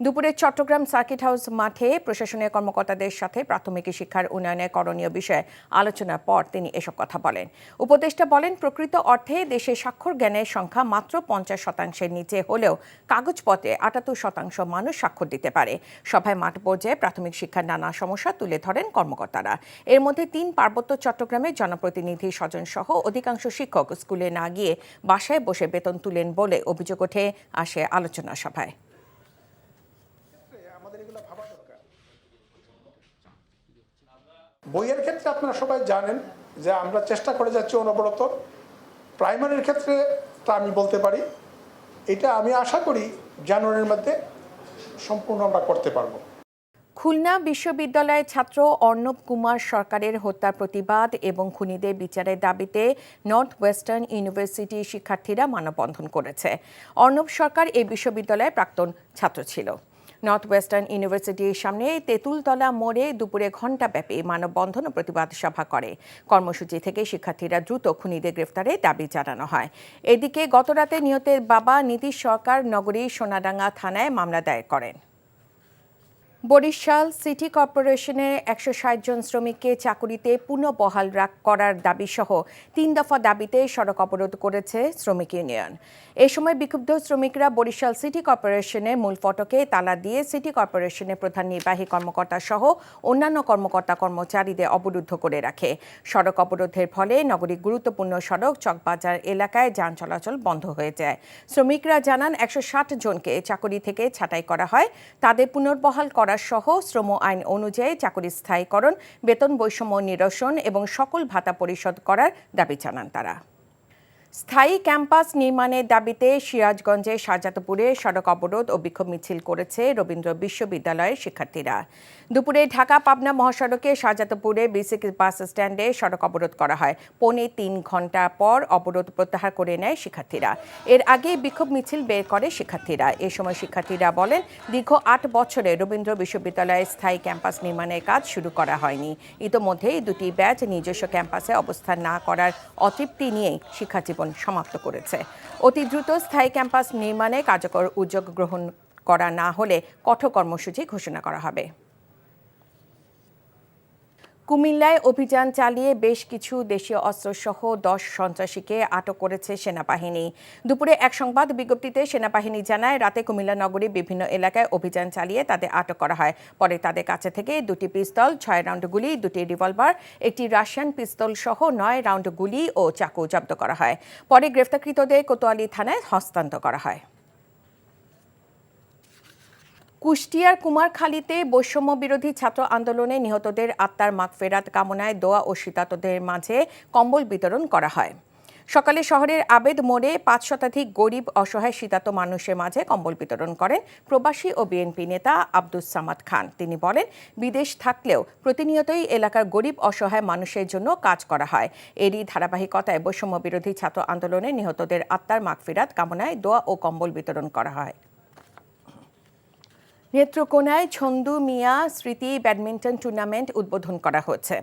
দুপুরে চট্টগ্রাম সার্কিট হাউস মাঠে প্রশাসনের কর্মকর্তাদের সাথে প্রাথমিক শিক্ষার উন্নয়নের করণীয় বিষয়ে আলোচনার পর তিনি এসব কথা বলেন। উপদেষ্টা বলেন, প্রকৃত অর্থে দেশে স্বাক্ষর জ্ঞানের সংখ্যা মাত্র ৫০% নিচে হলেও কাগজপত্রে ৭৮% মানুষ স্বাক্ষর দিতে পারে। সভায় মাঠ পর্যায়ে প্রাথমিক শিক্ষার নানা সমস্যা তুলে ধরেন কর্মকর্তারা। এর মধ্যে ৩ পার্বত্য চট্টগ্রামের জনপ্রতিনিধি স্বজন সহ অধিকাংশ শিক্ষক স্কুলে না গিয়ে বাসায় বসে বেতন তুলেন বলে অভিযোগ ওঠে আসে আলোচনা সভায়। বইয়ের ক্ষেত্রে আপনারা সবাই জানেন যে আমরা চেষ্টা করে যাচ্ছি অনবরত। প্রাইমারির ক্ষেত্রে তা আমি বলতে পারি, এটা আমি আশা করি জানুয়ারির মধ্যে সম্পূর্ণ আমরা করতে পারবো। খুলনা বিশ্ববিদ্যালয়ের ছাত্র অর্ণব কুমার সরকারের হত্যার প্রতিবাদ এবং খুনিদের বিচারের দাবিতে নর্থ ওয়েস্টার্ন ইউনিভার্সিটি শিক্ষার্থীরা মানববন্ধন করেছে। অর্ণব সরকার এই বিশ্ববিদ্যালয়ের প্রাক্তন ছাত্র ছিল। নর্থ ওয়েস্টার্ন ইউনিভার্সিটির সামনে তেঁতুলতলা মোড়ে দুপুরে ঘণ্টাব্যাপী মানববন্ধন ও প্রতিবাদ সভা করে। কর্মসূচি থেকে শিক্ষার্থীরা দ্রুত খুনিদের গ্রেফতারের দাবি জানানো হয়। এদিকে গতরাতে নিহতের বাবা নীতিশ সরকার নগরীর সোনাডাঙ্গা থানায় মামলা দায়ের করেন। বরিশাল সিটি কর্পোরেশনের ১৬০ জন শ্রমিককে চাকুরিতে পুনঃবহাল করার দাবিসহ ৩ দফা দাবিতে সড়ক অবরোধ করেছে শ্রমিক ইউনিয়ন। এ সময় বিক্ষুব্ধ শ্রমিকরা বরিশাল সিটি কর্পোরেশনের মূল ফটকে তালা দিয়ে সিটি কর্পোরেশনের প্রধান নির্বাহী কর্মকর্তা সহ অন্যান্য কর্মকর্তা কর্মচারীদের অবরুদ্ধ করে রাখে। সড়ক অবরোধের ফলে নগরীর গুরুত্বপূর্ণ সড়ক চকবাজার এলাকায় যান চলাচল বন্ধ হয়ে যায়। শ্রমিকরা জানান, ১৬০ জনকে চাকুরি থেকে ছাঁটাই করা হয়। তাদের পুনর্বহাল করা সহ শ্রম আইন অনুযায়ী চাকরি স্থায়ীকরণ, বেতন বৈষম্য নিরসন এবং সকল ভাতা পরিশোধ করার দাবি জানান তারা। স্থায়ী ক্যাম্পাস নির্মাণের দাবিতে সিরাজগঞ্জে শাহজাদপুরে সড়ক অবরোধ ও বিক্ষোভ মিছিল করেছে রবীন্দ্র বিশ্ববিদ্যালয়ের শিক্ষার্থীরা। দুপুরে ঢাকা পাবনা মহাসড়কে শাহজাদপুরে বিসিক বাস স্ট্যান্ডে সড়ক অবরোধ করা হয়। ৩.৫ ঘণ্টা পর অবরোধ প্রত্যাহার করে নেয় শিক্ষার্থীরা। এর আগে বিক্ষোভ মিছিল বের করে শিক্ষার্থীরা। এ সময় শিক্ষার্থীরা বলেন, দীর্ঘ ৮ বছরে রবীন্দ্র বিশ্ববিদ্যালয়ের স্থায়ী ক্যাম্পাস নির্মাণের কাজ শুরু করা হয়নি। ইতোমধ্যেই 2টি ব্যাচ নিজস্ব ক্যাম্পাসে অবস্থান না করার অতৃপ্তি নিয়েই শিক্ষাজীবন সমাপ্ত করেছে। অতি দ্রুত স্থায়ী ক্যাম্পাস নির্মাণে কার্যকর উদ্যোগ গ্রহণ করা না হলে কঠোর কর্মসূচি ঘোষণা করা হবে। কুমিল্লায় অভিযান চালিয়ে বেশ কিছু দেশীয় অস্ত্রসহ 10 সন্ত্রাসীকে আটক করেছে সেনাবাহিনী। দুপুরে এক সংবাদ বিজ্ঞপ্তিতে সেনাবাহিনী জানায়, রাতে কুমিল্লা নগরীর বিভিন্ন এলাকায় অভিযান চালিয়ে তাদের আটক করা হয়। পরে তাদের কাছে থেকে 2টি পিস্তল, 6 রাউন্ড গুলি, 2টি রিভলভার, একটি রাশিয়ান পিস্তল সহ 9 রাউন্ড গুলি ও চাকু জব্দ করা হয়। পরে গ্রেফতারকৃতদের কোতোয়ালি থানায় হস্তান্তর করা হয়। কুষ্টিয়ার কুমারখালীতে বৈষম্য বিরোধী ছাত্র আন্দোলনে নিহতদের আত্মার মাগফেরাত কামনায় দোয়া ও শীতার্তদের মাঝে কম্বল বিতরণ করা হয়। সকালে শহরের আবেদ মোড়ে 5 শতাধিক গরিব অসহায় শীতার্ত মানুষের মাঝে কম্বল বিতরণ করেন প্রবাসী ও বিএনপি নেতা আব্দুস সামাদ খান। তিনি বলেন, বিদেশ থাকলেও প্রতিনিয়তই এলাকার গরিব অসহায় মানুষের জন্য কাজ করা হয়। এরই ধারাবাহিকতায় বৈষম্য বিরোধী ছাত্র আন্দোলনে নিহতদের আত্মার মাগফিরাত কামনায় দোয়া ও কম্বল বিতরণ করা হয়। নেত্রকোনায় ছন্দু মিয়া স্মৃতি ব্যাডমিন্টন টুর্নামেন্ট উদ্বোধন করা হয়েছে।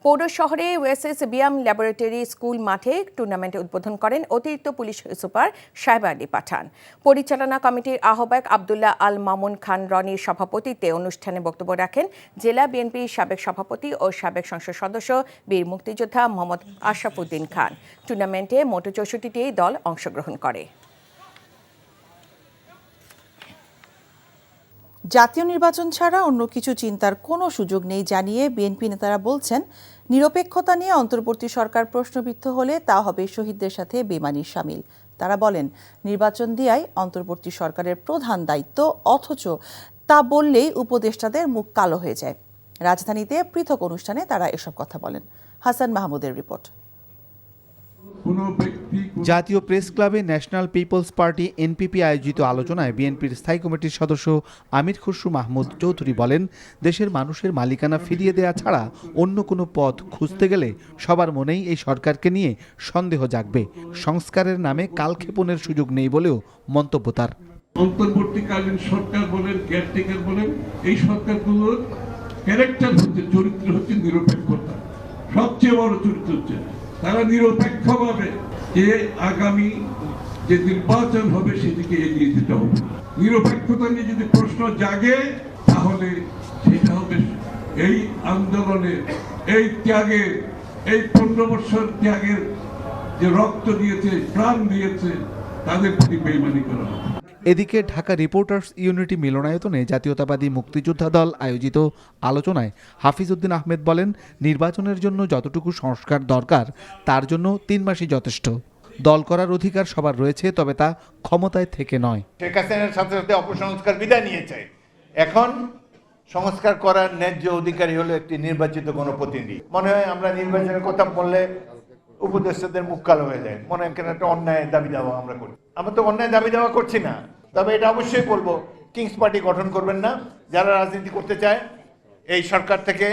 পৌর শহরে ওয়েসেস বিয়াম ল্যাবরেটরি স্কুল মাঠে টুর্নামেন্ট উদ্বোধন করেন অতিরিক্ত পুলিশ সুপার সাহেবা আলী পাঠান। পরিচালনা কমিটির আহ্বায়ক আবদুল্লাহ আল মামুন খান রনির সভাপতিত্বে অনুষ্ঠানে বক্তব্য রাখেন জেলা বিএনপির সাবেক সভাপতি ও সাবেক সংসদ সদস্য বীর মুক্তিযোদ্ধা মোহাম্মদ আশরাফুদ্দিন খান। টুর্নামেন্টে মোট 64টি দল অংশগ্রহণ করে। জাতীয় নির্বাচন ছাড়া অন্য কিছু চিন্তার কোনো সুযোগ নেই জানিয়ে বিএনপি নেতারা বলছেন, নিরপেক্ষতা নিয়ে অন্তর্বর্তী সরকার প্রশ্নবিদ্ধ হলে তা হবে শহীদদের সাথে বেমানির শামিল। তারা বলেন, নির্বাচন দেয়াই অন্তর্বর্তী সরকারের প্রধান দায়িত্ব, অথচ তা বললেই উপদেষ্টাদের মুখ কালো হয়ে যায়। রাজধানীতে পৃথক অনুষ্ঠানে তারা এসব কথা বলেন। হাসান মাহমুদের রিপোর্ট। জাতীয় প্রেস ক্লাবে ন্যাশনাল পিপলস পার্টি এনপিপি আয়োজিত আলোচনায় বিএনপির স্থায়ী কমিটির সদস্য আমির খসরু মাহমুদ চৌধুরী বলেন, দেশের মানুষের মালিকানা ফিরিয়ে দেয়া ছাড়া অন্য কোনো পথ খুঁজতে গেলে সবার মনেই এই সরকারকে নিয়ে সন্দেহ জাগবে। সংস্কারের নামে কালক্ষেপণের সুযোগ নেই বলেও মন্তব্য তার। অন্তর্বর্তীকালীন সরকার বলেন, কেয়ারটেকার বলেন, এই সরকারগুলোর ক্যারেক্টার হচ্ছে, চরিত্র হচ্ছে নিরপেক্ষতা। সবচেয়ে বড় চরিত্র হচ্ছে তারা নিরপেক্ষভাবে যে আগামী যে নির্বাচন হবে সেদিকে এগিয়ে যেতে হবে। নিরপেক্ষতা নিয়ে যদি প্রশ্ন জাগে তাহলে সেটা হবে এই আন্দোলনের, এই ত্যাগের, এই 15 বছর ত্যাগের যে রক্ত দিয়েছে, প্রাণ দিয়েছে, তাদের প্রতি বেইমানি করা হবে। এদিকে ঢাকা রিপোর্টার্স ইউনিটি মিলনায়তনে জাতীয়তাবাদী মুক্তিযোদ্ধা দল আয়োজিত আলোচনায় হাফিজ উদ্দিন আহমেদ বলেন, নির্বাচনের জন্য যতটুকু সংস্কার দরকার তার জন্য 3 মাসই যথেষ্ট। দল করার অধিকার সবার রয়েছে, তবে তা ক্ষমতায় থেকে নয়। শেখ হাসিনার সাথে সাথে অপসংস্কার বিদায় নিয়েছে, এখন সংস্কার করার ন্যায্য অধিকারী হলো একটি নির্বাচিত গণপ্রতিনিধি। মনে হয় আমরা নির্বাচনের কথা বললে উপদেষ্টাদের মুখ কালো হয়ে যায়, মনে হয় কেন একটা অন্যায় দাবি দাওয়া আমরা করি। আমরা তো অন্যায় দাবি দাওয়া করছি না, তবে এটা অবশ্যই বলবো, কিংস পার্টি গঠন করবেন না। যারা রাজনীতি করতে চায় এই সরকার থেকে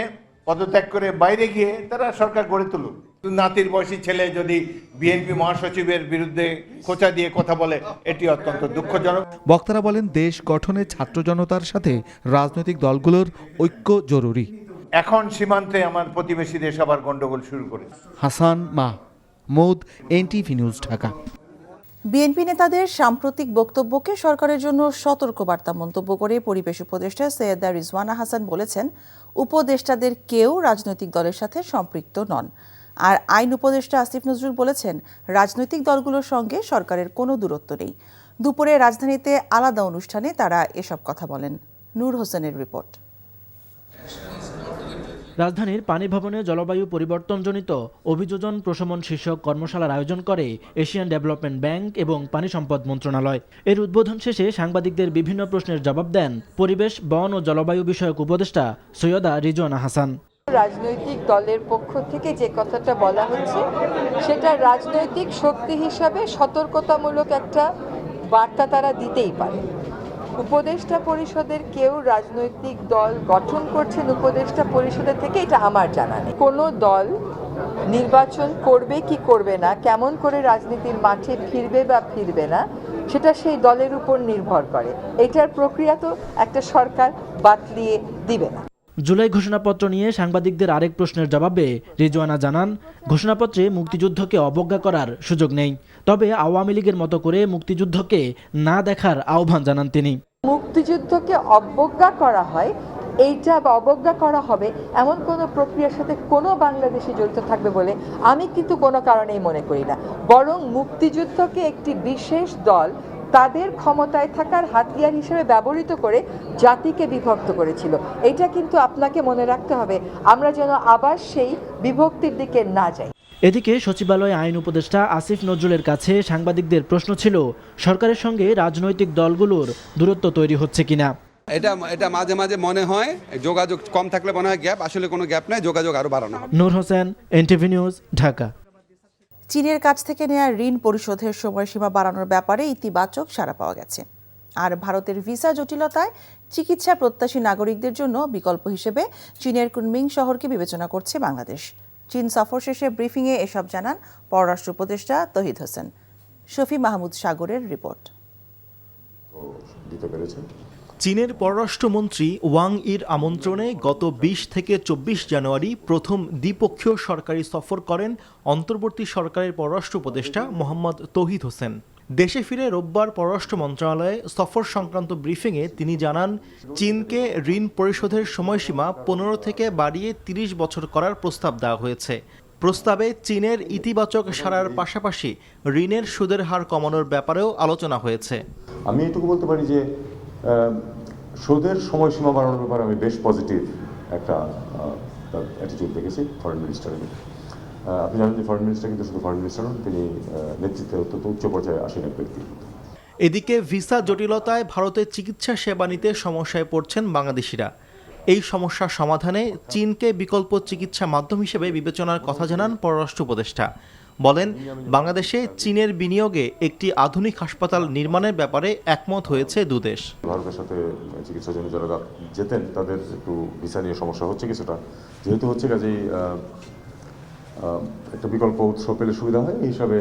পদত্যাগ করে বাইরে গিয়ে তারা সরকার গড়ে তুলুন। নাতির বয়সী ছেলে যদি বিএনপি মহাসচিবের বিরুদ্ধে খোঁচা দিয়ে কথা বলে, এটি অত্যন্ত দুঃখজনক। বক্তারা বলেন, দেশ গঠনে ছাত্র জনতার সাথে রাজনৈতিক দলগুলোর ঐক্য জরুরি। এখন সীমান্তে আমার প্রতিবেশী দেশ আবার গন্ডগোল শুরু করেছে। Hasan Mahmud, NTV news, Dhaka. BNP নেতাদের সাম্প্রতিক বক্তব্যকে সরকারের জন্য সতর্কবার্তা মন্তব্য করে পরিবেশ উপদেষ্টা সৈয়দা রিজওয়ানা হাসান বলেছেন, উপদেষ্টাদের কেউ রাজনৈতিক দলের সাথে সম্পৃক্ত নন। আর আইন উপদেষ্টা আসিফ নজরুল বলেছেন, রাজনৈতিক দলগুলোর সঙ্গে সরকারের কোনো দূরত্ব নেই। দুপুরে রাজধানীতে আলাদা অনুষ্ঠানে তারা এসব কথা বলেন। নূর হোসেনের রিপোর্ট। রাজধানীর পানি ভবনে জলবায়ু পরিবর্তনজনিত অভিযোজন প্রশমন শীর্ষক কর্মশালার আয়োজন করে এশিয়ান ডেভেলপমেন্ট ব্যাংক এবং পানি সম্পদ মন্ত্রণালয়। এর উদ্বোধন শেষে সাংবাদিকদের বিভিন্ন প্রশ্নের জবাব দেন পরিবেশ, বন ও জলবায়ু বিষয়ক উপদেষ্টা সৈয়দা রিজওয়ানা হাসান। রাজনৈতিক দলের পক্ষ থেকে যে কথাটা বলা হচ্ছে সেটা রাজনৈতিক শক্তি হিসাবে সতর্কতামূলক একটা বার্তা তারা দিতেই পারে। উপদেষ্টা পরিষদের কেউ রাজনৈতিক দল গঠন করছেন উপদেষ্টা পরিষদের থেকে, এটা আমার জানা নেই। কোনো দল নির্বাচন করবে কি করবে না, কেমন করে রাজনীতির মাঠে ফিরবে বা ফিরবে না, সেটা সেই দলের উপর নির্ভর করে। এটার প্রক্রিয়া তো একটা সরকার বাতলিয়ে দিবে না। জুলাই ঘোষণাপত্র নিয়ে সাংবাদিকদের আরেক প্রশ্নের জবাবে রিজওয়ানা জানান, ঘোষণাপত্রে মুক্তিযুদ্ধকে অবজ্ঞা করার সুযোগ নেই, তবে আওয়ামী লীগের মতো করে মুক্তিযুদ্ধকে না দেখার আহ্বান জানান তিনি। মুক্তিযুদ্ধকে অবজ্ঞা করা হয় এইটা বা অবজ্ঞা করা হবে এমন কোনো প্রক্রিয়ার সাথে কোনো বাংলাদেশি জড়িত থাকবে বলে আমি কিন্তু কোনো কারণেই মনে করি না। বরং মুক্তিযুদ্ধকে একটি বিশেষ দল তাদের ক্ষমতায় থাকার হাতিয়ার হিসেবে ব্যবহৃত করে জাতিকে বিভক্ত করেছিল। এটা কিন্তু আপনাকে মনে রাখতে হবে, আমরা যেন আবার সেই বিভক্তির দিকে না যাই। এদিকে সচিবালয় আইন উপদেষ্টা আসিফ নজরুলের কাছে সাংবাদিকদের প্রশ্ন ছিল সরকারের সঙ্গে রাজনৈতিক দলগুলোর দূরত্ব তৈরি হচ্ছে কিনা। এটা মাঝে মাঝে মনে হয় যোগাযোগ কম থাকলে মনে হয় গ্যাপ, আসলে কোনো গ্যাপ নাই, যোগাযোগ আরো বাড়ানো হবে। নূর হোসেন, এনটিভি নিউজ, ঢাকা। চীনের কাছ থেকে নেওয়া ঋণ পরিশোধের সময়সীমা বাড়ানোর ব্যাপারে ইতিবাচক সাড়া পাওয়া গেছে। আর ভারতের ভিসা জটিলতায় চিকিৎসা প্রত্যাশী নাগরিকদের জন্য বিকল্প হিসেবে চীনের কুনমিং শহরকে বিবেচনা করছে বাংলাদেশ। চীন সফর শেষে ব্রিফিংয়ে এসব জানান পররাষ্ট্র উপদেষ্টা তৌহিদ হোসেন। শফি মাহমুদ সাগরের রিপোর্ট। চীনের পররাষ্ট্রমন্ত্রী ওয়াং ইর আমন্ত্রণে গত ২০ থেকে ২৪ জানুয়ারি প্রথম দ্বিপক্ষীয় সরকারি সফর করেন অন্তর্বর্তী সরকারের পররাষ্ট্র উপদেষ্টা মোহাম্মদ তৌহিদ হোসেন। দেশে ফিরে রোববার পররাষ্ট্র মন্ত্রণালয়ে সফর সংক্রান্ত ব্রিফিংয়ে তিনি জানান, চীনকে ঋণ পরিশোধের সময়সীমা ১৫ থেকে বাড়িয়ে ৩০ বছর করার প্রস্তাব দেওয়া হয়েছে। প্রস্তাবে চীনের ইতিবাচক সাড়ার পাশাপাশি ঋণের সুদের হার কমানোর ব্যাপারেও আলোচনা হয়েছে। আমি এটুকু বলতে পারি যে সুদের সময়সীমা বাড়ানোর ব্যাপারে আমি বেশ পজিটিভ একটা অ্যাটিটিউড দেখেছি ফরেন মিনিস্টারের। আপনি জানেন যে ফরেন মিনিস্টার কিন্তু শুধু ফরেন মিনিস্টার নন, তিনি নেতৃত্বে অত্যন্ত উচ্চ পর্যায়ে আসীন এক ব্যক্তি। এদিকে ভিসা জটিলতায় ভারতের চিকিৎসা সেবা নিতে সমস্যায় পড়ছেন বাংলাদেশিরা। এই সমস্যার সমাধানে চীনকে বিকল্প চিকিৎসা মাধ্যম হিসেবে বিবেচনার কথা জানান পররাষ্ট্র উপদেষ্টা। বলেন, বাংলাদেশে চীনের বিনিয়োগে একটি আধুনিক হাসপাতাল নির্মাণের ব্যাপারে একমত হয়েছে দুদেশ। ভারতের সাথে চিকিৎসার জন্য যারা যেতেন তাদের একটু ভিসা নিয়ে সমস্যা হচ্ছে কিছুটা, যেহেতু হচ্ছে কাজেই একটা বিকল্প উৎস পেলে সুবিধা হয় এই হিসাবে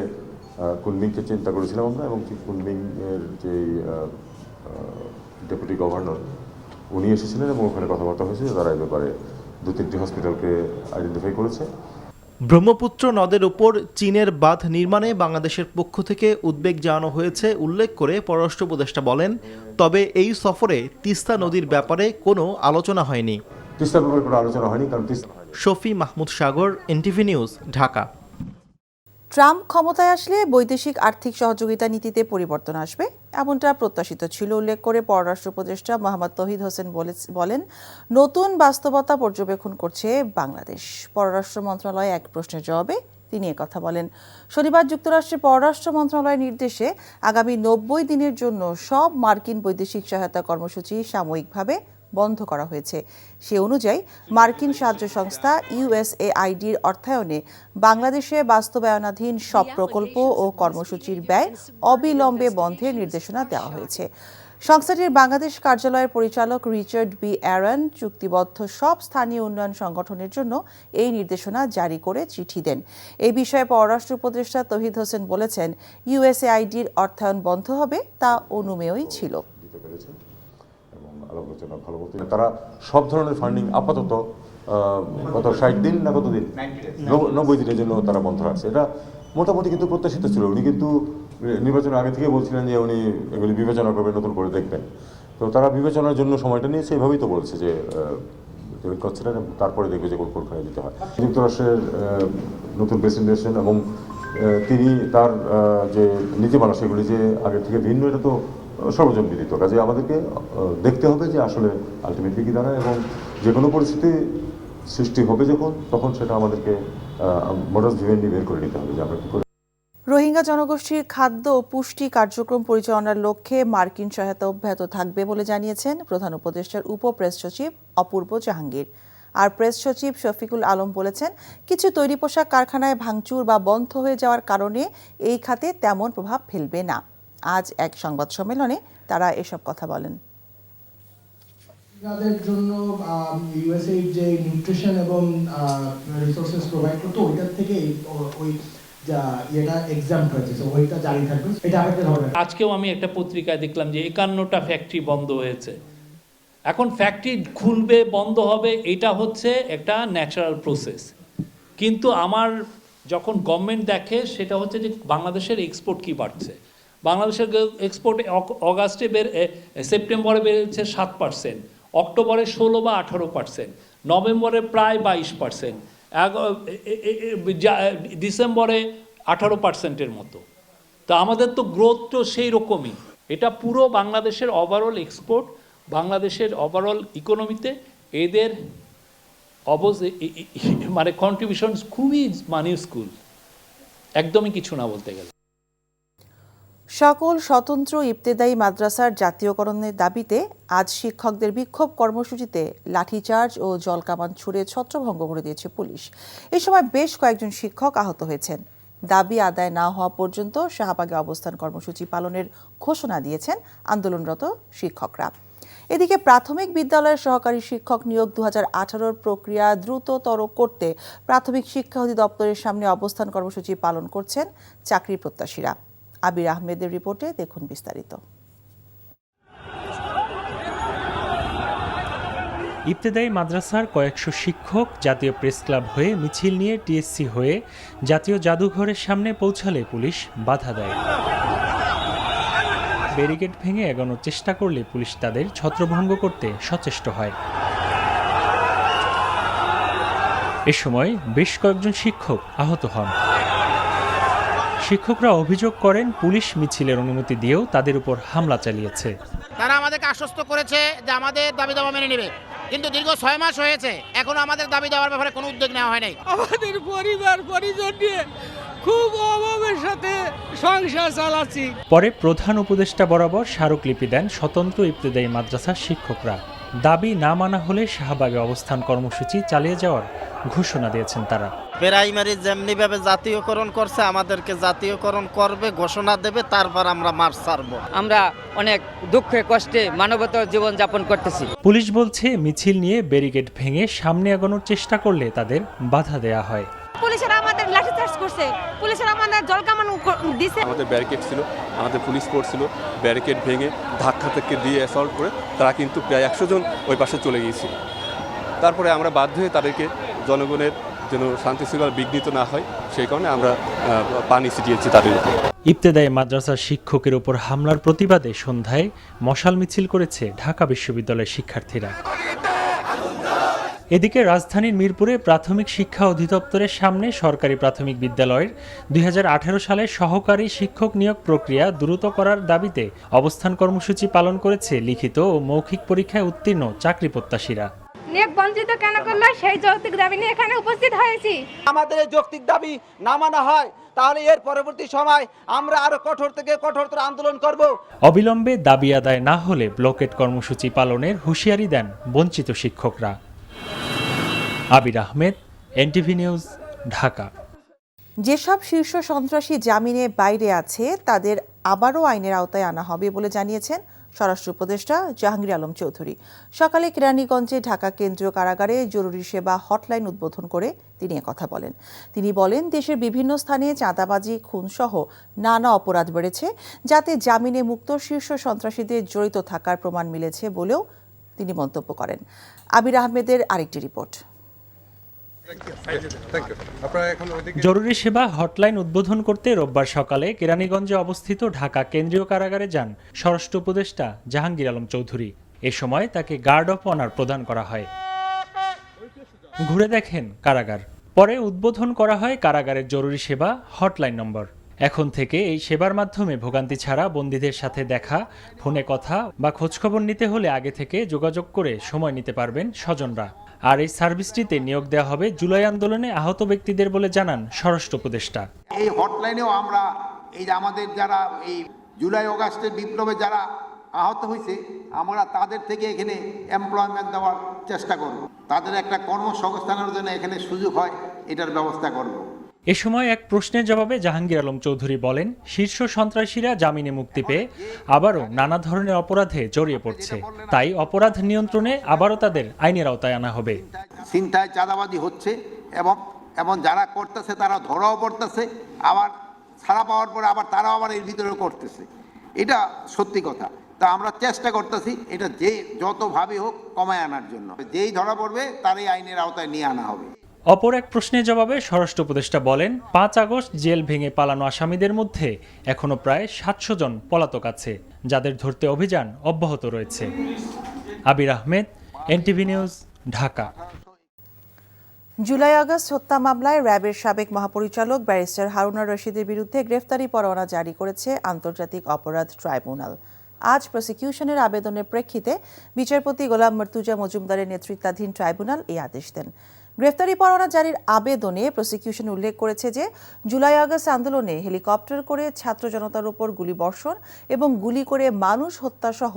কুনমিংকে চিন্তা করেছিলাম আমরা। এবং কুনমিংয়ের যে ডেপুটি গভর্নর উনি এসেছিলেন এবং ওখানে কথাবার্তা হয়েছে, তারা এই ব্যাপারে ২-৩টি হসপিটালকে আইডেন্টিফাই করেছে। ব্রহ্মপুত্র নদের উপর চীনের বাঁধ নির্মাণে বাংলাদেশের পক্ষ থেকে উদ্বেগ জানানো হয়েছে উল্লেখ করে পররাষ্ট্র উপদেষ্টা বলেন, তবে এই সফরে তিস্তা নদীর ব্যাপারে কোনো আলোচনা হয়নি। তিস্তার ব্যাপারে কোনো আলোচনা হয়নি, কারণ শফি মাহমুদ সাগর, এনটিভি নিউজ, ঢাকা। ট্রাম্প ক্ষমতায় আসলে বৈদেশিক আর্থিক সহযোগিতা নীতিতে পরিবর্তন আসবে, এমনটা প্রত্যাশিত ছিল উল্লেখ করে পররাষ্ট্র উপদেষ্টা মোহাম্মদ তৌহিদ হোসেন বলেন, নতুন বাস্তবতা পর্যবেক্ষণ করছে বাংলাদেশ। পররাষ্ট্র মন্ত্রণালয়ে এক প্রশ্নের জবাবে তিনি কথা বলেন। শনিবার যুক্তরাষ্ট্রের পররাষ্ট্র মন্ত্রণালয়ের নির্দেশে আগামী ৯০ দিনের জন্য সব মার্কিন বৈদেশিক সহায়তা কর্মসূচি সাময়িকভাবে বন্ধ করা হয়েছে। সে অনুযায়ী মার্কিন সাহায্য সংস্থা ইউএসএআইডির অর্থায়নে বাংলাদেশে বাস্তবায়নাধীন সব প্রকল্প ও কর্মসূচির ব্যয় অবিলম্বে বন্ধের নির্দেশনা দেওয়া হয়েছে। সংস্থাটির বাংলাদেশ কার্যালয়ের পরিচালক রিচার্ড বি অ্যারন চুক্তিবদ্ধ সব স্থানীয় উন্নয়ন সংগঠনের জন্য এই নির্দেশনা জারি করে চিঠি দেন। এই বিষয়ে পররাষ্ট্র উপদেষ্টা তৌহিদ হোসেন বলেছেন, ইউএসএআইডির অর্থায়ন বন্ধ হবে তা অনুমেয়ই ছিল। তারা সব ধরনের ফান্ডিং আপাতত কত ৬০ দিন না কত দিন ৯০ দিনের জন্য তারা বন্ধ রাখছে। এটা মোটামুটি কিন্তু প্রত্যাশিত ছিল। উনি কিন্তু নির্বাচনের আগে থেকে বলছিলেন যে উনি এগুলি বিবেচনা করবেন, নতুন করে দেখবেন। তো তারা বিবেচনার জন্য সময়টা নিয়েছে, এইভাবেই তো বলছে যে করছিলেন, তারপরে দেখবে যে কোনখানে দিতে হয়। যুক্তরাষ্ট্রের নতুন প্রেসিডেন্ট এসেছেন এবং তিনি তার যে নীতিমালা সেগুলি যে আগের থেকে ভিন্ন, এটা তো সর্বজন বিদিত। কাজে আমাদেরকে দেখতে হবে যে আসলে আলটিমেটলি কি দাঁড়ায়, এবং যে কোনো পরিস্থিতি সৃষ্টি হবে যখন, তখন সেটা আমাদেরকে মোডাস ভিভেন্ডি বের করে নিতে হবে যে আমরা কি করে। রোহিঙ্গা জনগোষ্ঠীর খাদ্য ও পুষ্টি কার্যক্রম পরিচালনার লক্ষ্যে মার্কিন সহায়তা অব্যাহত থাকবে বলে জানিয়েছেন প্রধান উপদেষ্টার উপ প্রেস সচিব অপূর্ব জাহাঙ্গীর। আর প্রেস সচিব শফিকুল আলম বলেছেন, কিছু তৈরি পোশাক কারখানায় ভাঙচুর বা বন্ধ হয়ে যাওয়ার কারণে এই খাতে তেমন প্রভাব ফেলবে না। আজ এক সংবাদ সম্মেলনে তারা এসব কথা বলেন। তাদের জন্য ইউএসএইড যে নিউট্রিশন এবং রিসোর্সেস প্রোভাইড করতো, ওইটার থেকে ওই এটা এক্সাম্পট হয়েছে, সো ওইটা জারি থাকবে, এটা আফেক্টেড হবে। আজকেও আমি একটা পত্রিকায় দেখলাম যে ৫১টা ফ্যাক্টরি বন্ধ হয়েছে। এখন ফ্যাক্টরি খুলবে, বন্ধ হবে, এটা হচ্ছে একটা ন্যাচারাল প্রসেস। কিন্তু আমার যখন গভর্নমেন্ট দেখে, সেটা হচ্ছে যে বাংলাদেশের এক্সপোর্ট কি বাড়ছে। বাংলাদেশের এক্সপোর্ট অগাস্টে সেপ্টেম্বরে বেড়েছে ৭%, অক্টোবরে 16 বা 18%, নভেম্বরে প্রায় 22%, ডিসেম্বরে 18%-এর মতো। তো আমাদের তো গ্রোথ তো সেই রকমই। এটা পুরো বাংলাদেশের ওভারঅল এক্সপোর্ট, বাংলাদেশের ওভারঅল ইকোনমিতে এদের মানে কন্ট্রিবিউশন খুবই মাইনিউস্কুল, একদমই কিছু না বলতে গেলে। সকল স্বতন্ত্র ইবতেদায়ী মাদ্রাসার জাতীয়করণের দাবিতে আজ শিক্ষকদের বিক্ষোভ কর্মসূচিতে লাঠিচার্জ ও জলকামান ছুড়ে ছত্রভঙ্গ করে দিয়েছে পুলিশ। এ সময় বেশ কয়েকজন শিক্ষক আহত হয়েছেন। দাবি আদায় না হওয়া পর্যন্ত শাহবাগে অবস্থান কর্মসূচি পালনের ঘোষণা দিয়েছেন আন্দোলনরত শিক্ষকরা। এদিকে প্রাথমিক বিদ্যালয়ের সহকারী শিক্ষক নিয়োগ 2018 প্রক্রিয়া দ্রুততর করতে প্রাথমিক শিক্ষা অধিদপ্তরের সামনে অবস্থান কর্মসূচি পালন করছেন চাকরি প্রত্যাশীরা। আবির আহমেদের রিপোর্টে দেখুন বিস্তারিত। ইবতেদায়ী মাদ্রাসার কয়েকশো শিক্ষক জাতীয় প্রেস ক্লাব হয়ে মিছিল নিয়ে টিএসসি হয়ে জাতীয় জাদুঘরের সামনে পৌঁছালে পুলিশ বাধা দেয়। ব্যারিকেড ভেঙে এগোনোর চেষ্টা করলে পুলিশ তাদের ছত্রভঙ্গ করতে সচেষ্ট হয়। এ সময় বেশ কয়েকজন শিক্ষক আহত হন। শিক্ষকরা অভিযোগ করেন পুলিশ মিছিলের অনুমতি দিয়েও তাদের উপর হামলা চালিয়েছে। তারা আমাদেরকে আশ্বস্ত করেছে যে আমাদের দাবি দাওয়া মেনে নেবে, কিন্তু দীর্ঘ 6 মাস হয়েছে এখনো আমাদের দাবি দেওয়ার ব্যাপারে কোনো উদ্যোগ নেওয়া হয় নাই। আমাদের পরিবার পরিজন নিয়ে খুব অভাবের সাথে সংসার চালাচ্ছি। পরে প্রধান উপদেষ্টা বরাবর স্মারকলিপি দেন স্বতন্ত্র ইবতেদায়ী মাদ্রাসার শিক্ষকরা। দাবি না মানা হলে শাহবাগে অবস্থান কর্মসূচি চালিয়ে যাওয়ার ঘোষণা দিয়েছেন তারা। প্রাইমারি যেমনিভাবে জাতীয়করণ করছে আমাদেরকে জাতীয়করণ করবে, ঘোষণা দেবে, তারপর আমরা মার্চ ছাড়বো। আমরা অনেক দুঃখে কষ্টে মানবতার জীবন যাপন করতেছি। পুলিশ বলছে মিছিল নিয়ে ব্যারিকেড ভেঙে সামনে এগোনোর চেষ্টা করলে তাদের বাধা দেয়া হয়। পুলিশেরা আমাদের লাঠিচার্জ করছে, পুলিশেরা আমাদের জলকামান দিছে। আমাদের ব্যারিকেড ছিল, আমাদের পুলিশ ফোর্স ছিল, ব্যারিকেড ভেঙে ধাক্কা থেকে দিয়ে অ্যাসল্ট করে তারা কিন্তু প্রায় 100 জন ওই পাশে চলে গিয়েছিল। তারপরে আমরা বাধ্য হয়ে তাদেরকে জনগণের যেন শান্তি শৃঙ্খলা বিঘ্নিত না হয় সেই কারণে আমরা পানি ছিটিয়েছি তাদের উপর। ইবতেদায়ী মাদ্রাসার শিক্ষকের উপর হামলার প্রতিবাদে সন্ধ্যায় মশাল মিছিল করেছে ঢাকা বিশ্ববিদ্যালয়ের শিক্ষার্থীরা। এদিকে রাজধানীর মিরপুরে প্রাথমিক শিক্ষা অধিদপ্তরের সামনে সরকারি প্রাথমিক বিদ্যালয়ের 2018 সালের সহকারী শিক্ষক নিয়োগ প্রক্রিয়া দ্রুত করার দাবিতে অবস্থান কর্মসূচি পালন করেছে লিখিত ও মৌখিক পরীক্ষায় উত্তীর্ণ চাকরি প্রত্যাশীরা। নিয়োগ বঞ্চিত কেন করলো সেই যৌক্তিক দাবি নিয়ে এখানে উপস্থিত হয়েছি। আমাদের এই যৌক্তিক দাবি না মানা হয় তাহলে এর পরবর্তী সময় আমরা আরো কঠোর থেকে কঠোরতর আন্দোলন করব। অবিলম্বে দাবি আদায় না হলে ব্লকেট কর্মসূচি পালনের হুঁশিয়ারি দেন বঞ্চিত শিক্ষকরা। আবির আহমেদ, এনটিভি নিউজ, ঢাকা। যেসব শীর্ষ সন্ত্রাসী জামিনে বাইরে আছে তাদের আবারও আইনের আওতায় আনা হবে বলে জানিয়েছেন স্বরাষ্ট্র উপদেষ্টা জাহাঙ্গীর আলম চৌধুরী। সকালে কেরানীগঞ্জে ঢাকা কেন্দ্রীয় কারাগারে জরুরি সেবা হটলাইন উদ্বোধন করে তিনি কথা বলেন। তিনি বলেন, দেশের বিভিন্ন স্থানে চাঁদাবাজি, খুনসহ নানা অপরাধ বেড়েছে, যাতে জামিনে মুক্ত শীর্ষ সন্ত্রাসীদের জড়িত থাকার প্রমাণ মিলেছে বলেও তিনি মন্তব্য করেন। আবির আহমেদের আরেকটি রিপোর্ট। জরুরি সেবা হটলাইন উদ্বোধন করতে রোববার সকালে কেরানীগঞ্জে অবস্থিত ঢাকা কেন্দ্রীয় কারাগারে যান স্বরাষ্ট্র উপদেষ্টা জাহাঙ্গীর আলম চৌধুরী। এ সময় তাকে গার্ড অফ অনার প্রদান করা হয়। ঘুরে দেখেন কারাগার। পরে উদ্বোধন করা হয় কারাগারের জরুরি সেবা হটলাইন নম্বর। এখন থেকে এই সেবার মাধ্যমে ভোগান্তি ছাড়া বন্দীদের সাথে দেখা, ফোনে কথা বা খোঁজখবর নিতে হলে আগে থেকে যোগাযোগ করে সময় নিতে পারবেন স্বজনরা। আর এই সার্ভিসটিতে নিয়োগ দেওয়া হবে জুলাই আন্দোলনে আহত ব্যক্তিদের বলে জানান স্বরাষ্ট্র উপদেষ্টা। এই হটলাইনেও আমরা এই যে আমাদের যারা এই জুলাই অগাস্টের বিপ্লবে যারা আহত হয়েছে আমরা তাদের থেকে এখানে এমপ্লয়মেন্ট দেওয়ার চেষ্টা করব, তাদের একটা কর্মসংস্থানের জন্য এখানে সুযোগ হয় এটার ব্যবস্থা করব। এ সময় এক প্রশ্নের জবাবে জাহাঙ্গীর আলম চৌধুরী বলেন, শীর্ষ সন্ত্রাসীরা জামিনে মুক্তি পেয়ে আবারও নানা ধরনের অপরাধে জড়িয়ে পড়ছে, তাই অপরাধ নিয়ন্ত্রণে আবারও তাদের আইনের আওতায় আনা হবে। ছিনতাই, চাঁদাবাজি হচ্ছে এবং যারা করতেছে তারা ধরাও পড়তেছে, আবার ছাড়া পাওয়ার পরে আবার তারাও আবার এর ভিতরেও করতেছে। এটা সত্যি কথা। তা আমরা চেষ্টা করতেছি এটা যে যতভাবে হোক কমায় আনার জন্য। যেই ধরা পড়বে তারই আইনের আওতায় নিয়ে আনা হবে। অপর এক প্রশ্নের জবাবে স্বরাষ্ট্র উপদেষ্টা বলেন, 5 আগস্ট জেল ভেঙে পালানো আসামিদের মধ্যে এখনো প্রায় 700 জন পলাতক আছে, যাদের ধরতে অভিযান অব্যাহত রয়েছে। Abir Ahmed, NTV news, Dhaka. July August হত্যা মামলায় র্যাবের সাবেক মহাপরিচালক ব্যারিস্টার হারুনা রশিদের বিরুদ্ধে গ্রেফতারি পরোয়ানা জারি করেছে আন্তর্জাতিক অপরাধ ট্রাইব্যুনাল। আজ প্রসিকিউশনের আবেদনের প্রেক্ষিতে বিচারপতি গোলাম মর্তুজা মজুমদারের নেতৃত্বাধীন ট্রাইব্যুনাল এই আদেশ দেন। গ্রেফতারি পরোয়ানা জারির আবেদনে প্রসিকিউশন উল্লেখ করেছে যে জুলাই আগস্ট আন্দোলনে হেলিকপ্টার করে ছাত্র জনতার উপর গুলিবর্ষণ এবং গুলি করে মানুষ হত্যাসহ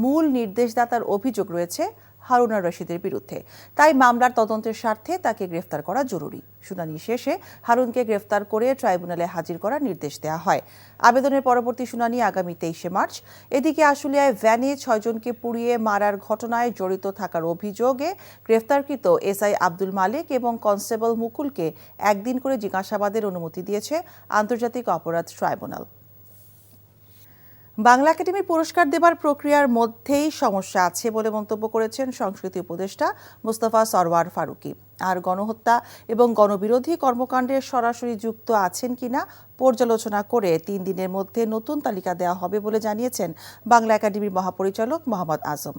মূল নির্দেশদাতার অভিযোগ রয়েছে হারুনা রশিদের বিরুদ্ধে। তাই মামলার তদন্তের স্বার্থে তাকে গ্রেফতার করা জরুরি। শুনানি শেষে হারুনকে গ্রেফতার করে ট্রাইব্যুনালে হাজির করার নির্দেশ দেওয়া হয়। আবেদনের পরবর্তী শুনানি আগামী 23শে মার্চ। এদিকে আশুলিয়ায় ভ্যানে 6 জনকে পুড়িয়ে মারার ঘটনায় জড়িত থাকার অভিযোগে গ্রেফতারকৃত এসআই আব্দুল মালিক এবং কনস্টেবল মুকুলকে একদিন করে জিজ্ঞাসাবাদের অনুমতি দিয়েছে আন্তর্জাতিক অপরাধ ট্রাইব্যুনাল। বাংলা একাডেমির পুরস্কার দেবার প্রক্রিয়ার মধ্যেই সমস্যা আছে বলে মন্তব্য করেছেন সংস্কৃতি উপদেষ্টা মোস্তফা সরওয়ার ফারুকী। আর গণহত্যা এবং গণবিরোধী কর্মকাণ্ডে সরাসরি যুক্ত আছেন কিনা পর্যালোচনা করে 3 দিনের মধ্যে নতুন তালিকা দেওয়া হবে বলে জানিয়েছেন বাংলা একাডেমির মহাপরিচালক মোহাম্মদ আজম।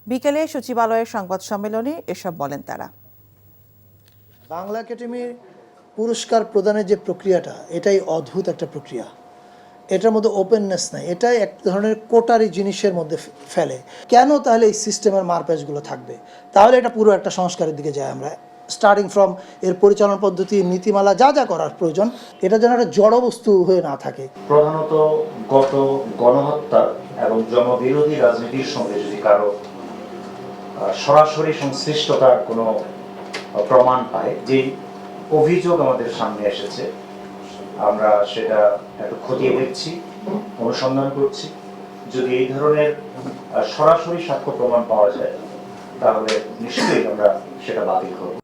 বিকেলে সচিবালয়ের সংবাদ সম্মেলনে এসব বলেন তারা। বাংলা একাডেমির পুরস্কার প্রদানের যে প্রক্রিয়াটা, এটাই অদ্ভুত একটা প্রক্রিয়া। এটার মধ্যে ওপেননেস নাই, এটা এক ধরনের কোটারি জিনিসের মধ্যে ফেলে। কেন তাহলে এই সিস্টেমের মারপ্যাচগুলো থাকবে? তাহলে এটা পুরো একটা সংস্কারের দিকে যায় আমরা, স্টার্টিং ফ্রম এর পরিচালনা পদ্ধতি, নীতিমালা, যা যা করার প্রয়োজন, এটা যেন একটা জড়বস্তু হয়ে না থাকে। প্রধানত গত গণহত্যা এবং জনবিরোধী রাজনীতির সঙ্গে যদি কারো সরাসরি সংশ্লিষ্টতার কোনো প্রমাণ পায়, যে অভিযোগ আমাদের সামনে এসেছে, আমরা সেটা একটু খতিয়ে দেখছি, অনুসন্ধান করছি। যদি এই ধরনের সরাসরি সাক্ষ্য প্রমাণ পাওয়া যায় তাহলে নিশ্চয়ই আমরা সেটা বাতিল করব।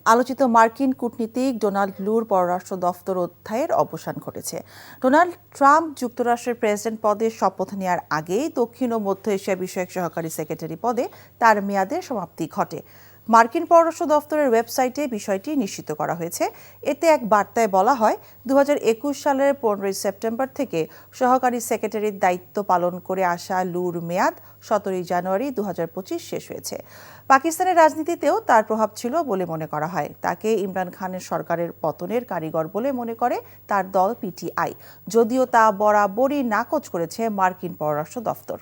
আলোচিত মার্কিন কূটনীতিক ডোনাল্ড লুর পররাষ্ট্র দফতর অধ্যায়ের অবসান ঘটেছে। ডোনাল্ড ট্রাম্প যুক্তরাষ্ট্রের প্রেসিডেন্ট পদে শপথ নেওয়ার আগেই দক্ষিণ ও মধ্য এশিয়া বিষয়ক সহকারী সেক্রেটারি পদে তার মেয়াদের সমাপ্তি ঘটে। মার্কিন পররাষ্ট্র দফতরের ওয়েবসাইটে বিষয়টি নিশ্চিত করা হয়েছে। এতে এক বার্তায় বলা হয়, 2021 সালের 15 সেপ্টেম্বর থেকে সহকারী সেক্রেটারির দায়িত্ব পালন করে আসা লুর মেয়াদ 17 জানুয়ারি 2025 শেষ হয়েছে। পাকিস্তানের রাজনীতিতেও তার প্রভাব ছিল বলে মনে করা হয়। তাকে ইমরান খানের সরকারের পতনের কারিগর বলে মনে করে তার দল পিটিআই, যদিও তা বরাবরই নাকচ করেছে মার্কিন পররাষ্ট্র দফতর।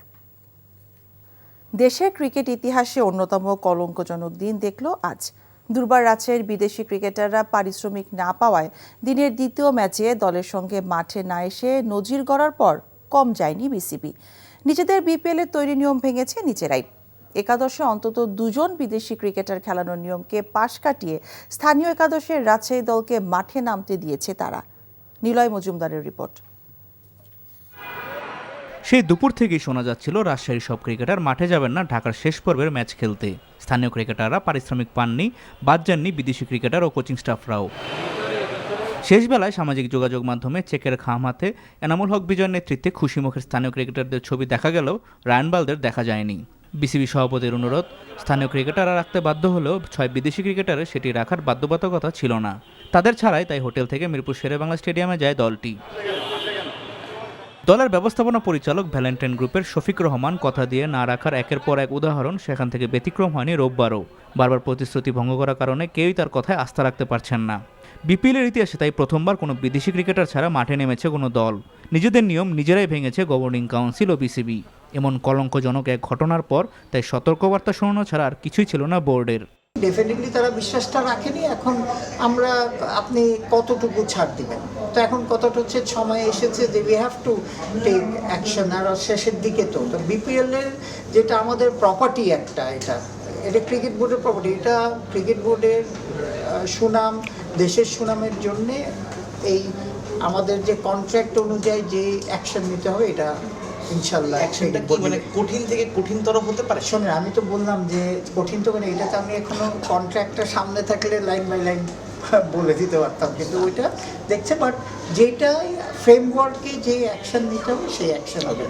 দেশের ক্রিকেট ইতিহাসে অন্যতম কলঙ্কজনক দিন দেখল আজ। দুর্বার রাজশাহীর বিদেশি ক্রিকেটাররা পারিশ্রমিক না পাওয়ায় দিনের দ্বিতীয় ম্যাচে দলের সঙ্গে মাঠে না এসে নজির গড়ার পর কম যায়নি বিসিবি। নিজেদের বিপিএলের তৈরি নিয়ম ভেঙেছে নিজেরাই। একাদশে অন্তত 2 জন বিদেশি ক্রিকেটার খেলানোর নিয়মকে পাশ কাটিয়ে স্থানীয় একাদশের রাজশাহী দলকে মাঠে নামতে দিয়েছে তারা। নিলয় মজুমদারের রিপোর্ট। সেই দুপুর থেকেই শোনা যাচ্ছিল রাজশাহীর সব ক্রিকেটার মাঠে যাবেন না ঢাকার শেষ পর্বের ম্যাচ খেলতে। স্থানীয় ক্রিকেটাররা পারিশ্রমিক পাননি, বাদ যাননি বিদেশি ক্রিকেটার ও কোচিং স্টাফরাও। শেষ বেলায় সামাজিক যোগাযোগ মাধ্যমে চেকের খাম হাতে এনামুল হক বিজয়ের নেতৃত্বে খুশি মুখের স্থানীয় ক্রিকেটারদের ছবি দেখা গেলেও রায়ান বালদের দেখা যায়নি। বিসিবি সভাপতির অনুরোধ, স্থানীয় ক্রিকেটাররা রাখতে বাধ্য হলেও 6 বিদেশি ক্রিকেটারের সেটি রাখার বাধ্যবাধকতা ছিল না। তাদের ছাড়াই তাই হোটেল থেকে মিরপুর শেরেবাংলা স্টেডিয়ামে যায় দলটি। দলের ব্যবস্থাপনা পরিচালক ভ্যালেন্টাইন গ্রুপের শফিক রহমান কথা দিয়ে না রাখার একের পর এক উদাহরণ। সেখান থেকে ব্যতিক্রম হয়নি রোববারও। বারবার প্রতিশ্রুতি ভঙ্গ করার কারণে কেউই তার কথায় আস্থা রাখতে পারছেন না। বিপিএলের ইতিহাসে তাই প্রথমবার কোনো বিদেশি ক্রিকেটার ছাড়া মাঠে নেমেছে কোনো দল। নিজেদের নিয়ম নিজেরাই ভেঙেছে গভর্নিং কাউন্সিল ও বিসিবি। এমন কলঙ্কজনক এক ঘটনার পর তাই সতর্কবার্তা শোনানো ছাড়া আর কিছুই ছিল না বোর্ডের। ডেফিনেটলি তারা বিশ্বাসটা রাখেনি। এখন আমরা আপনি কতটুকু ছাড় দিবেন, তো এখন কতটা হচ্ছে সময় এসেছে যে we have to take action. আর শেষের দিকে তো বিপিএল এর যেটা আমাদের প্রপার্টি, এটা ক্রিকেট বোর্ডের প্রপার্টি। এটা ক্রিকেট বোর্ডের সুনাম, দেশের সুনামের জন্যে এই আমাদের যে কন্ট্রাক্ট অনুযায়ী যে অ্যাকশন নিতে হবে, এটা ইনশাল্লাহ মানে কঠিন থেকে কঠিনতর হতে পারে। শোনেন, আমি তো বললাম যে কঠিন তো মানে এটা তো আমি এখনো কন্ট্রাক্টটা সামনে থাকলে লাইন বাই লাইন বলে দিতে পারতাম, কিন্তু ওইটা দেখছে। বাট যেটা ফ্রেমওয়ার্কে যে অ্যাকশন নিতে হবে সেই অ্যাকশন হবে।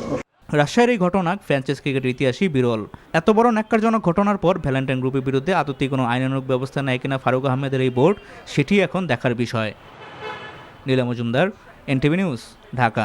রাজশাহীর এই ঘটনা ফ্র্যাঞ্চাইজ ক্রিকেটের ইতিহাসই বিরল। এত বড় ন্যাক্কারজনক ঘটনার পর ভ্যালেন্টাইন গ্রুপের বিরুদ্ধে আদতে কোনো আইনানুগ ব্যবস্থা নেয় কিনা ফারুক আহমেদের এই বোর্ড, সেটি এখন দেখার বিষয়। নীলা মজুমদার, এনটিভি নিউজ, ঢাকা।